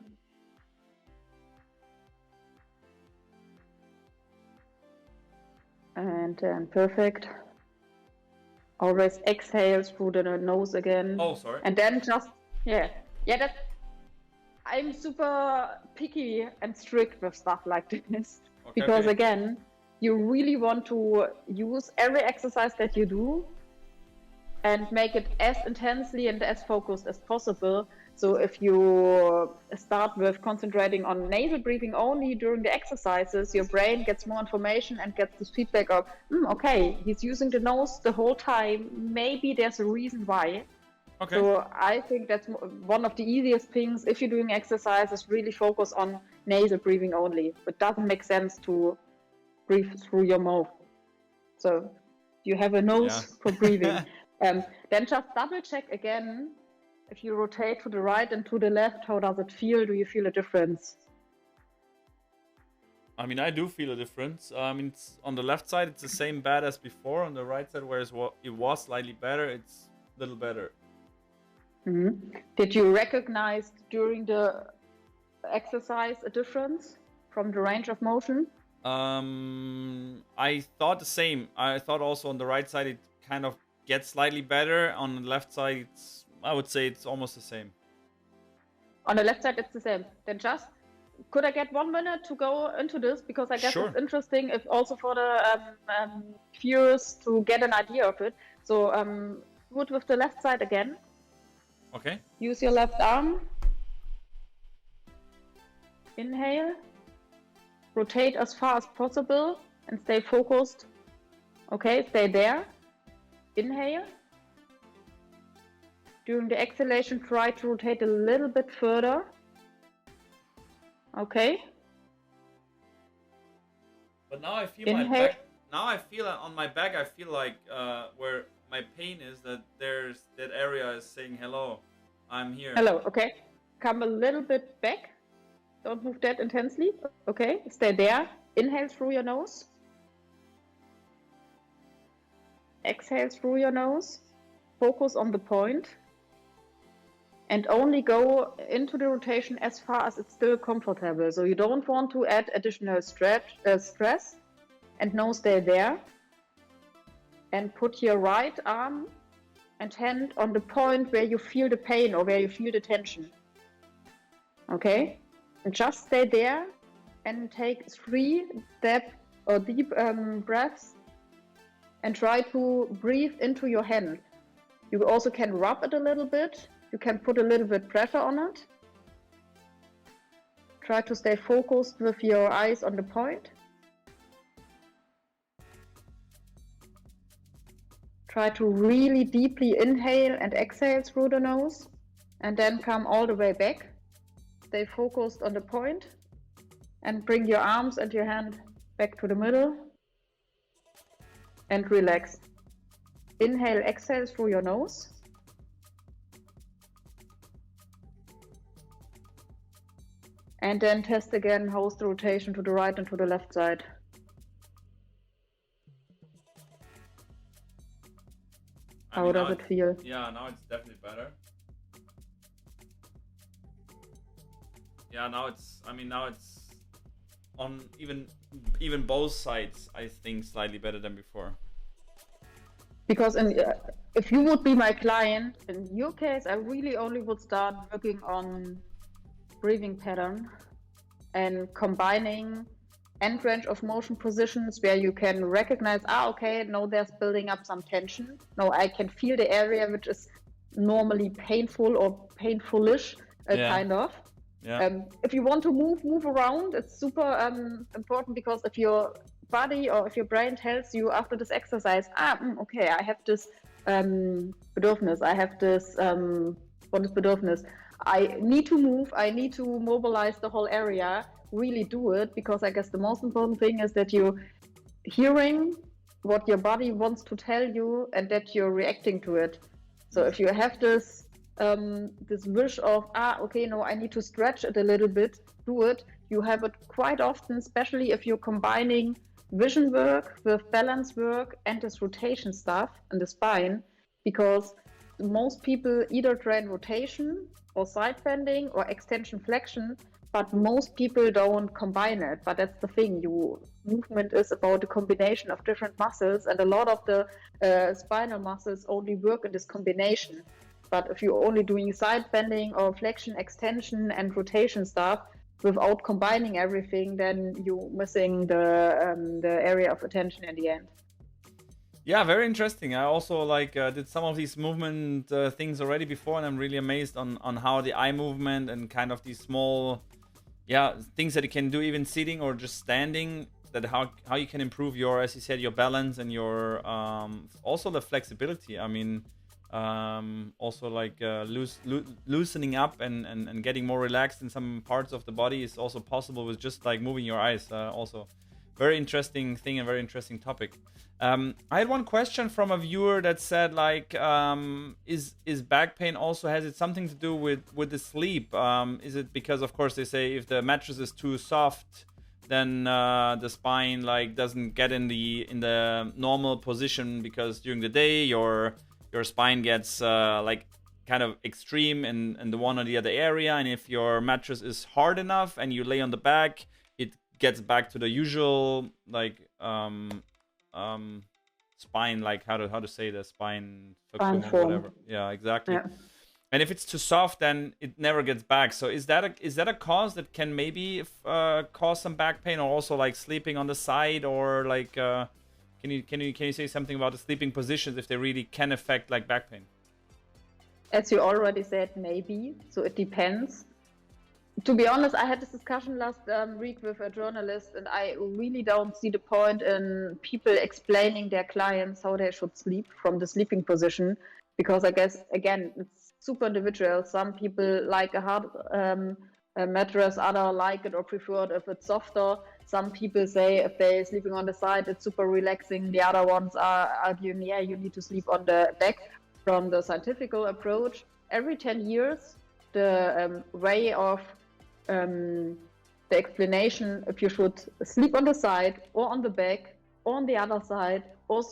Speaker 2: And then perfect. Always exhale through the nose again.
Speaker 1: Oh, sorry.
Speaker 2: And then just, I'm super picky and strict with stuff like this. Because again, you really want to use every exercise that you do and make it as intensely and as focused as possible. So if you start with concentrating on nasal breathing only during the exercises, your brain gets more information and gets this feedback of, okay, he's using the nose the whole time. Maybe there's a reason why.
Speaker 1: Okay.
Speaker 2: So I think that's one of the easiest things. If you're doing exercises, really focus on nasal breathing only. It doesn't make sense to breathe through your mouth. So you have a nose for breathing. Then just double check again. If you rotate to the right and to the left, how does it feel? Do you feel a difference?
Speaker 1: I mean, I do feel a difference. I mean, it's, on the left side, it's the same bad as before. On the right side, whereas it was slightly better, it's a little better.
Speaker 2: Mm-hmm. Did you recognize during the exercise a difference from the range of motion?
Speaker 1: I thought the same. I thought also on the right side, it kind of gets slightly better. On the left side, I would say it's almost the same.
Speaker 2: On the left side, it's the same. Then just, could I get 1 minute to go into this? Because I guess it's interesting, if also for the viewers to get an idea of it. So do it with the left side again.
Speaker 1: Okay.
Speaker 2: Use your left arm. Inhale. Rotate as far as possible and stay focused. Okay, stay there. Inhale. During the exhalation, try to rotate a little bit further. Okay.
Speaker 1: But now I feel my back. Now I feel on my back. I feel like where my pain is, that that area is saying hello. I'm here.
Speaker 2: Hello. Okay. Come a little bit back. Don't move that intensely. Okay. Stay there. Inhale through your nose. Exhale through your nose. Focus on the point. And only go into the rotation as far as it's still comfortable. So you don't want to add additional stress. And now stay there. And put your right arm and hand on the point where you feel the pain or where you feel the tension. Okay? And just stay there and take 3 deep breaths and try to breathe into your hand. You also can rub it a little bit. You can put a little bit pressure on it. Try to stay focused with your eyes on the point. Try to really deeply inhale and exhale through the nose, and then come all the way back. Stay focused on the point and bring your arms and your hand back to the middle and relax. Inhale, exhale through your nose. And then test again, how's the rotation to the right and to the left side. How does it feel?
Speaker 1: Yeah, now it's definitely better. Yeah, now it's on even both sides, I think, slightly better than before.
Speaker 2: Because if you would be my client, in your case, I really only would start working on breathing pattern and combining end range of motion positions where you can recognize, okay, no, there's building up some tension. No, I can feel the area which is normally painful or painfulish, kind of. Yeah. If you want to move around, it's super important, because if your body or if your brain tells you after this exercise, okay, I have this Bedürfnis, I have this, what is Bedürfnis? I need to move, I need to mobilize the whole area, really do it, because I guess the most important thing is that you're hearing what your body wants to tell you and that you're reacting to it. So if you have this wish of, okay, no, I need to stretch it a little bit, do it. You have it quite often, especially if you're combining vision work, with balance work, and this rotation stuff in the spine, because most people either train rotation or side bending or extension flexion, but most people don't combine it. But that's the thing, movement is about a combination of different muscles, and a lot of the spinal muscles only work in this combination. But if you're only doing side bending or flexion, extension, and rotation stuff without combining everything, then you're missing the area of attention in the end.
Speaker 1: Yeah, very interesting. I also did some of these movement things already before, and I'm really amazed on how the eye movement and kind of these small things that you can do even sitting or just standing, that how you can improve your, as you said, your balance and your also the flexibility. I mean, also loosening up and getting more relaxed in some parts of the body is also possible with just like moving your eyes. Also very interesting thing and very interesting topic. I had one question from a viewer that said is back pain also, has it something to do with the sleep? Is it because, of course, they say if the mattress is too soft, then the spine doesn't get in the normal position, because during the day your spine gets kind of extreme in the one or the other area, and if your mattress is hard enough and you lay on the back, it gets back to the usual spine, how to say the spine
Speaker 2: form,
Speaker 1: whatever. Yeah, exactly. Yeah. And if it's too soft, then it never gets back. So is that a cause that can maybe cause some back pain, or also sleeping on the side, or can you say something about the sleeping positions, if they really can affect back pain?
Speaker 2: As you already said, maybe. So it depends. To be honest, I had this discussion last week with a journalist, and I really don't see the point in people explaining their clients how they should sleep from the sleeping position, because I guess, again, it's super individual. Some people like a hard mattress, others like it or prefer it if it's softer. Some people say if they're sleeping on the side, it's super relaxing. The other ones are arguing, yeah, you need to sleep on the back. From the scientific approach, every 10 years, the way of the explanation if you should sleep on the side or on the back or on the other side, or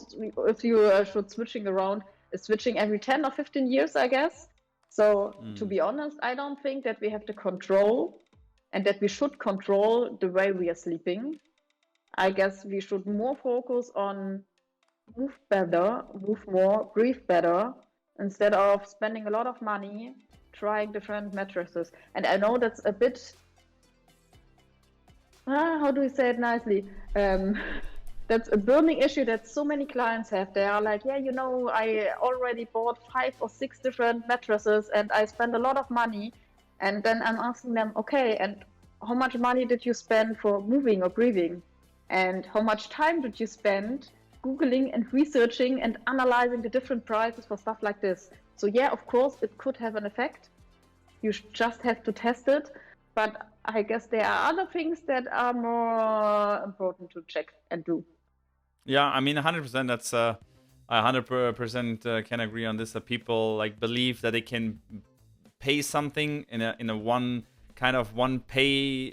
Speaker 2: if you should switching around, is switching every 10 or 15 years, I guess. So to be honest, I don't think that we have the control and that we should control the way we are sleeping. I guess we should more focus on move better, move more, breathe better, instead of spending a lot of money trying different mattresses. And I know that's a bit, how do we say it nicely? That's a burning issue that so many clients have. They are like, yeah, I already bought 5 or 6 different mattresses and I spend a lot of money. And then I'm asking them, okay, and how much money did you spend for moving or breathing? And how much time did you spend Googling and researching and analyzing the different prices for stuff like this? So yeah, of course, it could have an effect. You just have to test it. But I guess there are other things that are more important to check and do.
Speaker 1: Yeah, I mean, 100%. That's I 100% can agree on this. That people believe that they can pay something in a one pay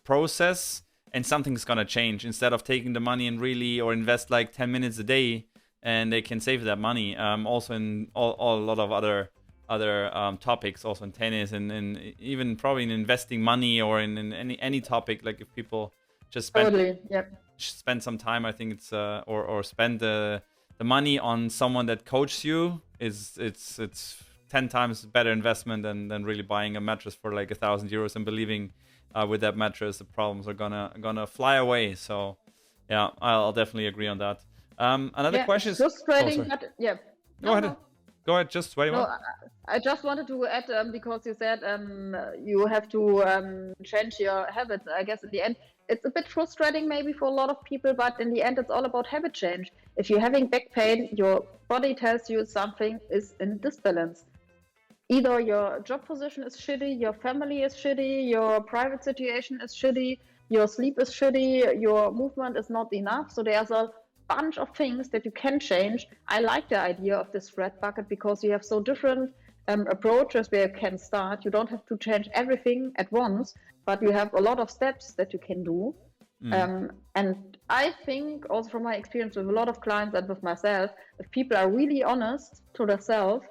Speaker 1: process, and something's gonna change, instead of taking the money and really or invest 10 minutes a day, and they can save that money. Also in a lot of other topics, also in tennis, and even probably in investing money, or in any topic. If people just spend some time, I think it's or spend the money on someone that coaches you, it's 10 times better investment than really buying a mattress for €1,000 and believing with that mattress the problems are gonna fly away. So yeah, I'll definitely agree on that. Another question is
Speaker 2: frustrating, but yeah.
Speaker 1: Go ahead, just wait.
Speaker 2: No, I just wanted to add, because you said you have to change your habits. I guess in the end, it's a bit frustrating maybe for a lot of people, but in the end, it's all about habit change. If you're having back pain, your body tells you something is in disbalance. Either your job position is shitty, your family is shitty, your private situation is shitty, your sleep is shitty, your movement is not enough. So there's a bunch of things that you can change. I like the idea of this red bucket, because you have so different approaches where you can start. You don't have to change everything at once, but you have a lot of steps that you can do. And I think also from my experience with a lot of clients and with myself, if people are really honest to themselves,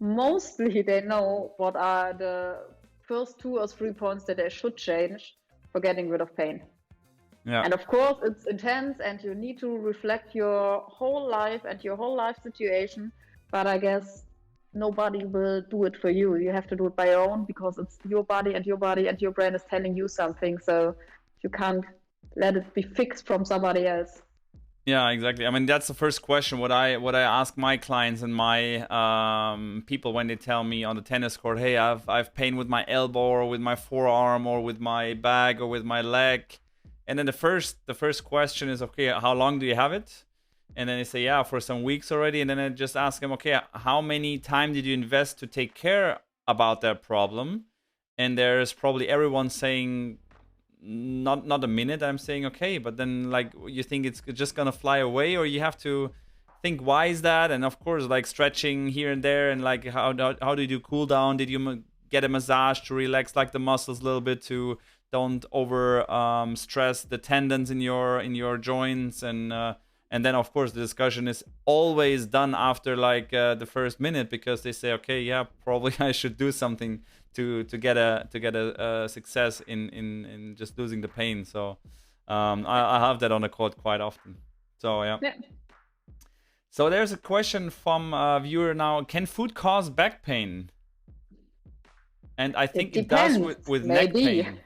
Speaker 2: mostly they know what are the first 2 or 3 points that they should change for getting rid of pain.
Speaker 1: Yeah.
Speaker 2: And of course, it's intense and you need to reflect your whole life and your whole life situation. But I guess nobody will do it for you. You have to do it by your own because it's your body and your brain is telling you something. So you can't let it be fixed from somebody else.
Speaker 1: Yeah, exactly. I mean, that's the first question. What I ask my clients and my people when they tell me on the tennis court, hey, I've pain with my elbow or with my forearm or with my back or with my leg, and then the first question is, okay, how long do you have it? And then they say, yeah, for some weeks already. And then I just ask them, okay, how many time did you invest to take care about that problem? And there's probably everyone saying not a minute. I'm saying, okay, but then like you think it's just gonna fly away, or you have to think, why is that? And of course, like stretching here and there, and like how do you do cool down? Did you get a massage to relax like the muscles a little bit, to don't over stress the tendons in your joints? And then of course the discussion is always done after like the first minute, because they say, okay, yeah, probably I should do something to get a success in just losing the pain. So I have that on the court quite often. So yeah. So there's a question from a viewer now: can food cause back pain? And I think it does with neck pain.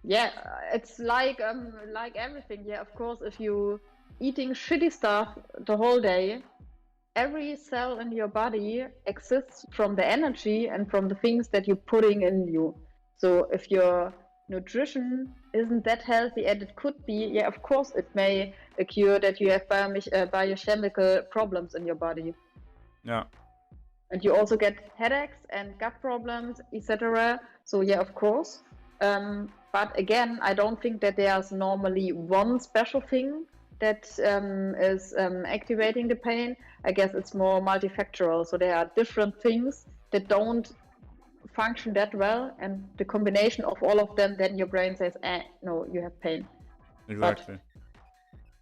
Speaker 2: Yeah, it's like everything. Yeah, of course, if you eating shitty stuff the whole day, every cell in your body exists from the energy and from the things that you're putting in you. So if your nutrition isn't that healthy as it could be, yeah, of course it may occur that you have biochemical problems in your body.
Speaker 1: Yeah.
Speaker 2: And you also get headaches and gut problems, etc. So yeah, of course. But again, I don't think that there's normally one special thing that is activating the pain. I guess it's more multifactorial. So there are different things that don't function that well, and the combination of all of them, then your brain says, no, you have pain.
Speaker 1: Exactly.
Speaker 2: But,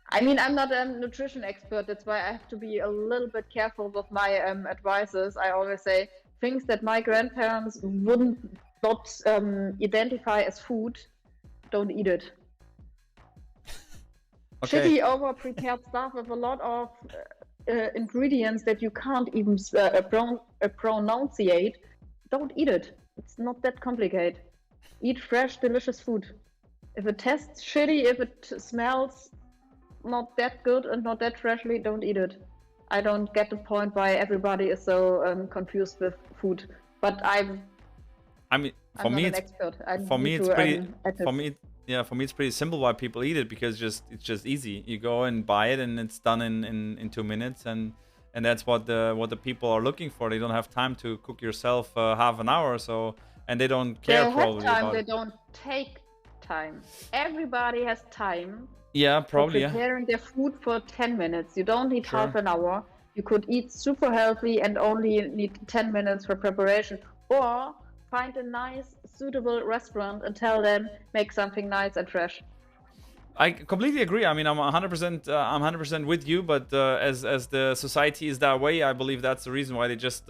Speaker 2: I mean, I'm not a nutrition expert. That's why I have to be a little bit careful with my advices. I always say things that my grandparents wouldn't not identify as food, don't eat it. Okay. Shitty over-prepared stuff with a lot of ingredients that you can't even pronunciate, don't eat it. It's not that complicated. Eat fresh, delicious food. If it tastes shitty, if it smells not that good and not that freshly, don't eat it. I don't get the point why everybody is so confused with food. But
Speaker 1: for me it's pretty simple why people eat it, because it's just easy. You go and buy it and it's done in 2 minutes, and that's what the people are looking for. They don't have time to cook yourself half an hour or so, and they don't care probably about it.
Speaker 2: They don't take time. Everybody has time.
Speaker 1: Yeah, probably.
Speaker 2: For preparing their food for 10 minutes. You don't need half an hour. You could eat super healthy and only need 10 minutes for preparation. Or find a nice, suitable restaurant and tell them, make something nice and fresh.
Speaker 1: I completely agree. I mean, I'm 100% with you, but as the society is that way, I believe that's the reason why they just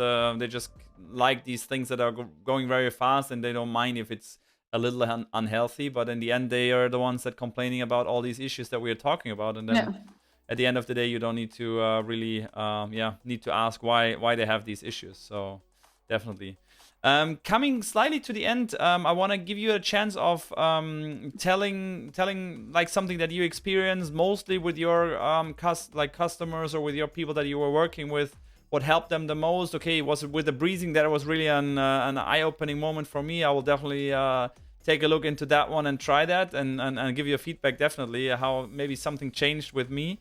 Speaker 1: like these things that are going very fast, and they don't mind if it's a little unhealthy, but in the end they are the ones that complaining about all these issues that we are talking about. And then at the end of the day, you don't need to really need to ask why they have these issues. So definitely. Coming slightly to the end, I want to give you a chance of telling like something that you experienced mostly with your customers or with your people that you were working with. What helped them the most? Okay, was it with the breathing? That was really an eye-opening moment for me. I will definitely take a look into that one and try that and give you a feedback, definitely, how maybe something changed with me.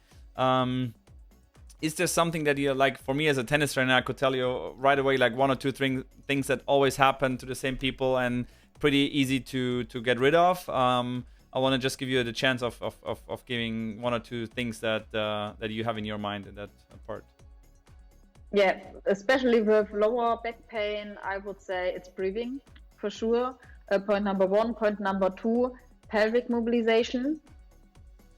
Speaker 1: Is there something that you like? For me as a tennis trainer, I could tell you right away, like 1 or 2 things that always happen to the same people and pretty easy to get rid of. I want to just give you the chance of giving 1 or 2 things that you have in your mind in that part.
Speaker 2: Yeah, especially with lower back pain, I would say it's breathing for sure. Point number 1. Point number 2, pelvic mobilization.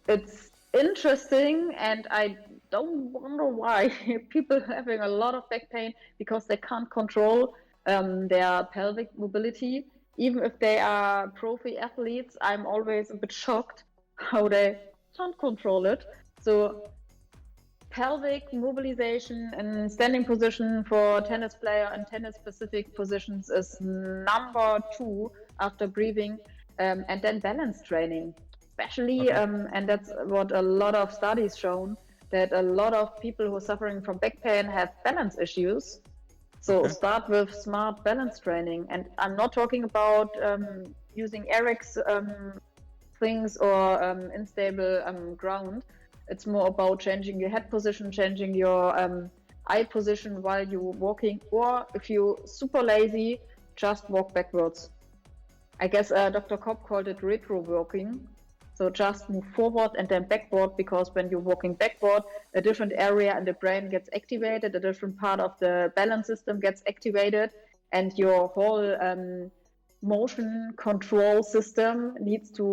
Speaker 2: It's interesting, and I don't wonder why people are having a lot of back pain because they can't control their pelvic mobility. Even if they are profi athletes, I'm always a bit shocked how they can't control it. So pelvic mobilization and standing position for tennis player and tennis specific positions is number 2 after breathing, and then balance training especially, and that's what a lot of studies shown, that a lot of people who are suffering from back pain have balance issues. So start with smart balance training, and I'm not talking about using Eric's things or unstable ground. It's more about changing your head position, changing your eye position while you're walking, or if you're super lazy, just walk backwards. I guess Dr. Kopp called it retro walking. So just move forward and then backward, because when you're walking backward, a different area in the brain gets activated, a different part of the balance system gets activated, and your whole motion control system needs to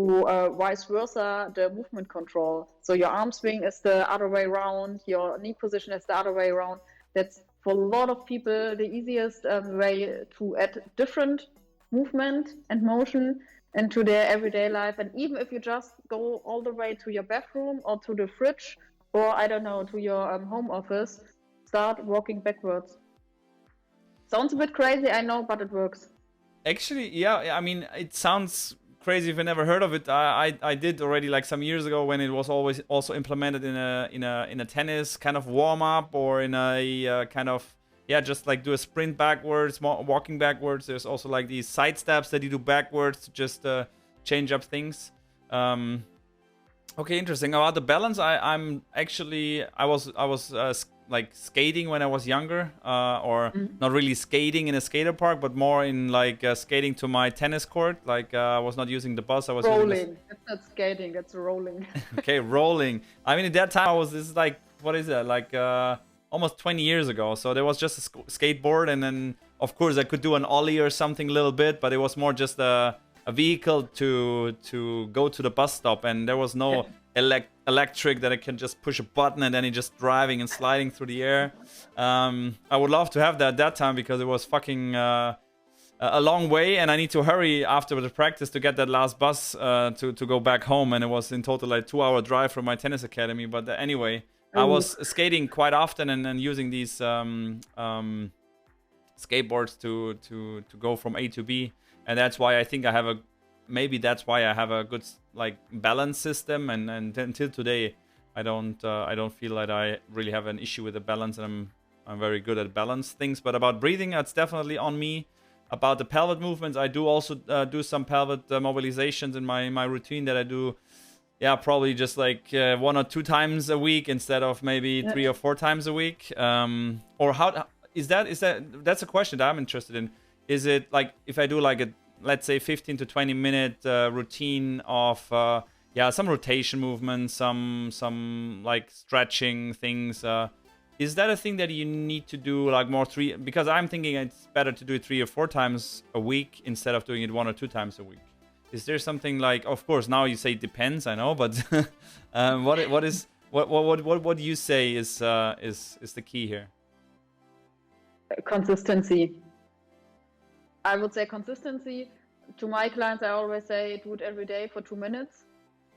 Speaker 2: vice versa the movement control. So your arm swing is the other way around, your knee position is the other way around. That's for a lot of people the easiest way to add different movement and motion into their everyday life. And even if you just go all the way to your bathroom or to the fridge, or I don't know, to your home office, start walking backwards. Sounds a bit crazy, I know, but it works.
Speaker 1: Actually, yeah, I mean, it sounds crazy if I never heard of it. I did already like some years ago when it was always also implemented in a tennis kind of warm up, or in a kind of, yeah, just like do a sprint backwards, walking backwards. There's also like these side steps that you do backwards to just change up things. Okay, interesting. About the balance, I was like skating when I was younger, or not really skating in a skater park, but more in like skating to my tennis court. Like I was not using the bus. I was
Speaker 2: rolling. That's not skating. That's rolling.
Speaker 1: Okay, rolling. I mean, at that time this is like, what is that? Like almost 20 years ago. So there was just a skateboard, and then of course I could do an ollie or something a little bit, but it was more just a vehicle to go to the bus stop, and there was no electric that I can just push a button and then it's just driving and sliding through the air. I would love to have that at that time, because it was fucking a long way, and I need to hurry after the practice to get that last bus to go back home, and it was in total like 2-hour drive from my tennis academy. But anyway, I was skating quite often and using these skateboards to go from A to B, and that's why I think I have a good like balance system, and until today I don't feel that I really have an issue with the balance, and I'm very good at balance things. But about breathing, that's definitely on me. About the pelvic movements, I do also do some pelvic mobilizations in my routine that I do, yeah, probably just like 1 or 2 times a week instead of maybe 3 or 4 times a week. Or how is that? That's a question that I'm interested in. Is it like if I do like a, let's say 15 to 20 minute routine of some rotation movements, some like stretching things, is that a thing that you need to do like more because I'm thinking it's better to do it 3 or 4 times a week instead of doing it 1 or 2 times a week. Is there something like, of course now you say it depends, I know, but what do you say is the key here?
Speaker 2: Consistency. I would say consistency. To my clients, I always say do it every day for 2 minutes.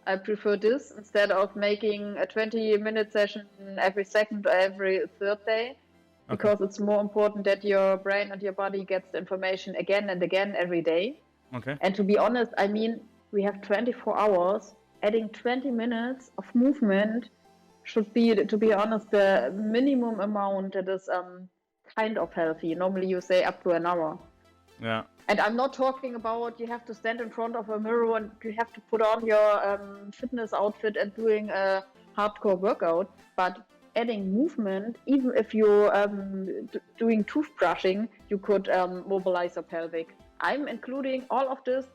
Speaker 2: I prefer this instead of making a 20-minute session every second or every third day, because it's more important that your brain and your body gets the information again and again every day.
Speaker 1: Okay.
Speaker 2: And to be honest, I mean, we have 24 hours. Adding 20 minutes of movement should be, to be honest, the minimum amount that is kind of healthy. Normally you say up to an hour.
Speaker 1: Yeah.
Speaker 2: And I'm not talking about you have to stand in front of a mirror and you have to put on your fitness outfit and doing a hardcore workout, but adding movement, even if you're doing toothbrushing, you could mobilize your pelvic. I'm including all of this.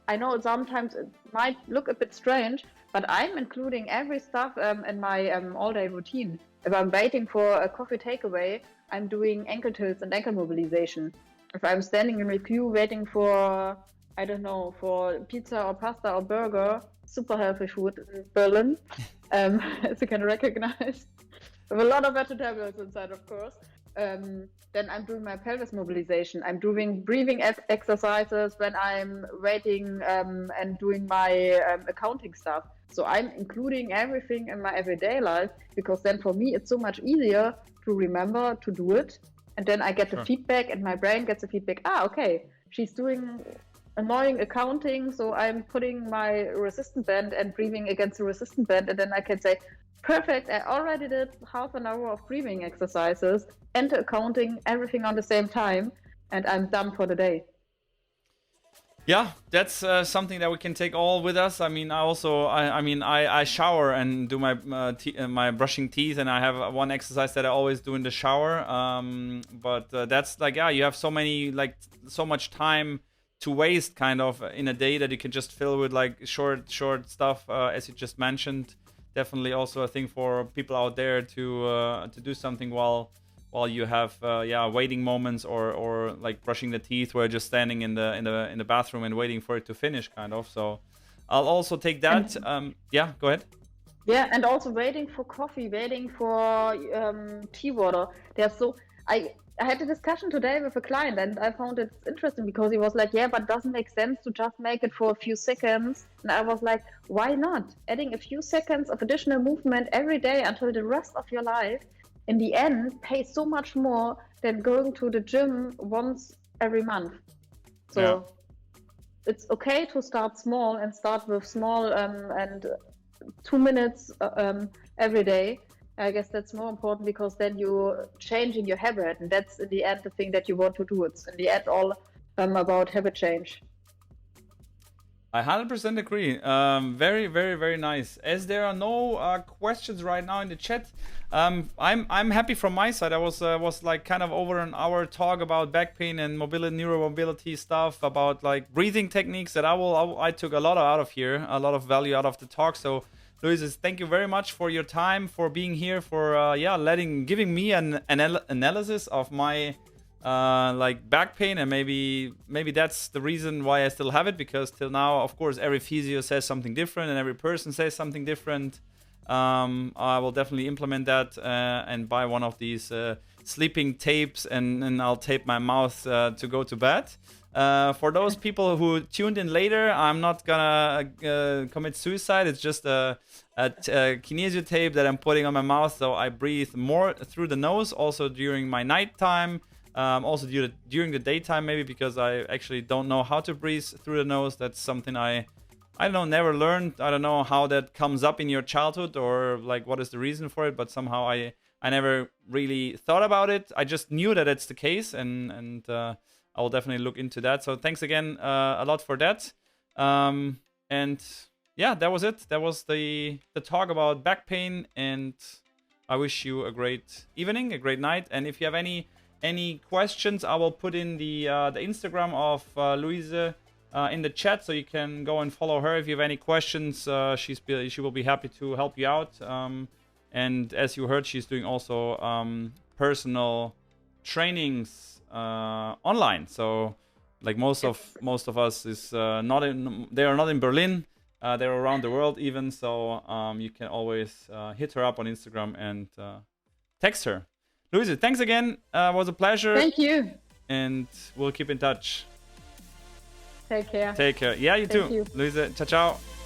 Speaker 2: I know sometimes it might look a bit strange, but I'm including every stuff in my all-day routine. If I'm waiting for a coffee takeaway, I'm doing ankle tilts and ankle mobilization. If I'm standing in a queue waiting for, I don't know, for pizza or pasta or burger, super healthy food in Berlin, as you can recognize. With a lot of vegetables inside, of course. Then I'm doing my pelvis mobilization. I'm doing breathing exercises when I'm waiting and doing my accounting stuff. So I'm including everything in my everyday life, because then for me it's so much easier to remember to do it. And then I get the feedback, and my brain gets the feedback. Okay, she's doing annoying accounting, so I'm putting my resistant band and breathing against the resistant band, and then I can say, perfect, I already did half an hour of breathing exercises and accounting, everything on the same time, and I'm done for the day.
Speaker 1: Yeah, that's something that we can take all with us. I mean, I shower and do my brushing teeth, and I have one exercise that I always do in the shower. But that's like, yeah, you have so much time to waste kind of in a day that you can just fill with like short stuff, as you just mentioned. Definitely also a thing for people out there to do something while you have waiting moments or like brushing the teeth, where you're just standing in the bathroom and waiting for it to finish kind of. So I'll also take that. Yeah, go ahead.
Speaker 2: Yeah, and also waiting for coffee, waiting for tea water. I had a discussion today with a client, and I found it interesting because he was like, yeah, but it doesn't make sense to just make it for a few seconds. And I was like, why not? Adding a few seconds of additional movement every day until the rest of your life, in the end, pays so much more than going to the gym once every month. So it's okay to start small and start with small and 2 minutes every day. I guess that's more important, because then you're changing your habit, and that's in the end the thing that you want to do. It's in the end all about habit change.
Speaker 1: I 100% agree. Very, very, very nice. As there are no questions right now in the chat, I'm happy from my side. I was like kind of over an hour talk about back pain and mobility, neuromobility stuff, about like breathing techniques that I took a lot out of here, a lot of value out of the talk. So Luise, thank you very much for your time, for being here, for giving me an analysis of my like back pain, and maybe that's the reason why I still have it, because till now, of course, every physio says something different and every person says something different. I will definitely implement that and buy one of these sleeping tapes, and I'll tape my mouth to go to bed. For those people who tuned in later, I'm not gonna commit suicide. It's just a kinesio tape that I'm putting on my mouth, so I breathe more through the nose, also during my nighttime. Also during the daytime, maybe, because I actually don't know how to breathe through the nose. That's something I don't know, never learned. I don't know how that comes up in your childhood, or like what is the reason for it, but somehow I never really thought about it. I just knew that it's the case, and I will definitely look into that. So thanks again a lot for that. And yeah, that was it. That was the talk about back pain, and I wish you a great evening, a great night. And if you have any questions, I will put in the Instagram of Luise in the chat, so you can go and follow her if you have any questions. She will be happy to help you out. And as you heard, she's doing also personal trainings online. So like most of us is they are not in Berlin. They're around the world even. So you can always hit her up on Instagram and text her. Luise, thanks again. It was a pleasure.
Speaker 2: Thank you.
Speaker 1: And we'll keep in touch.
Speaker 2: Take care.
Speaker 1: Take care. Yeah, you too.
Speaker 2: You.
Speaker 1: Luise, ciao, ciao.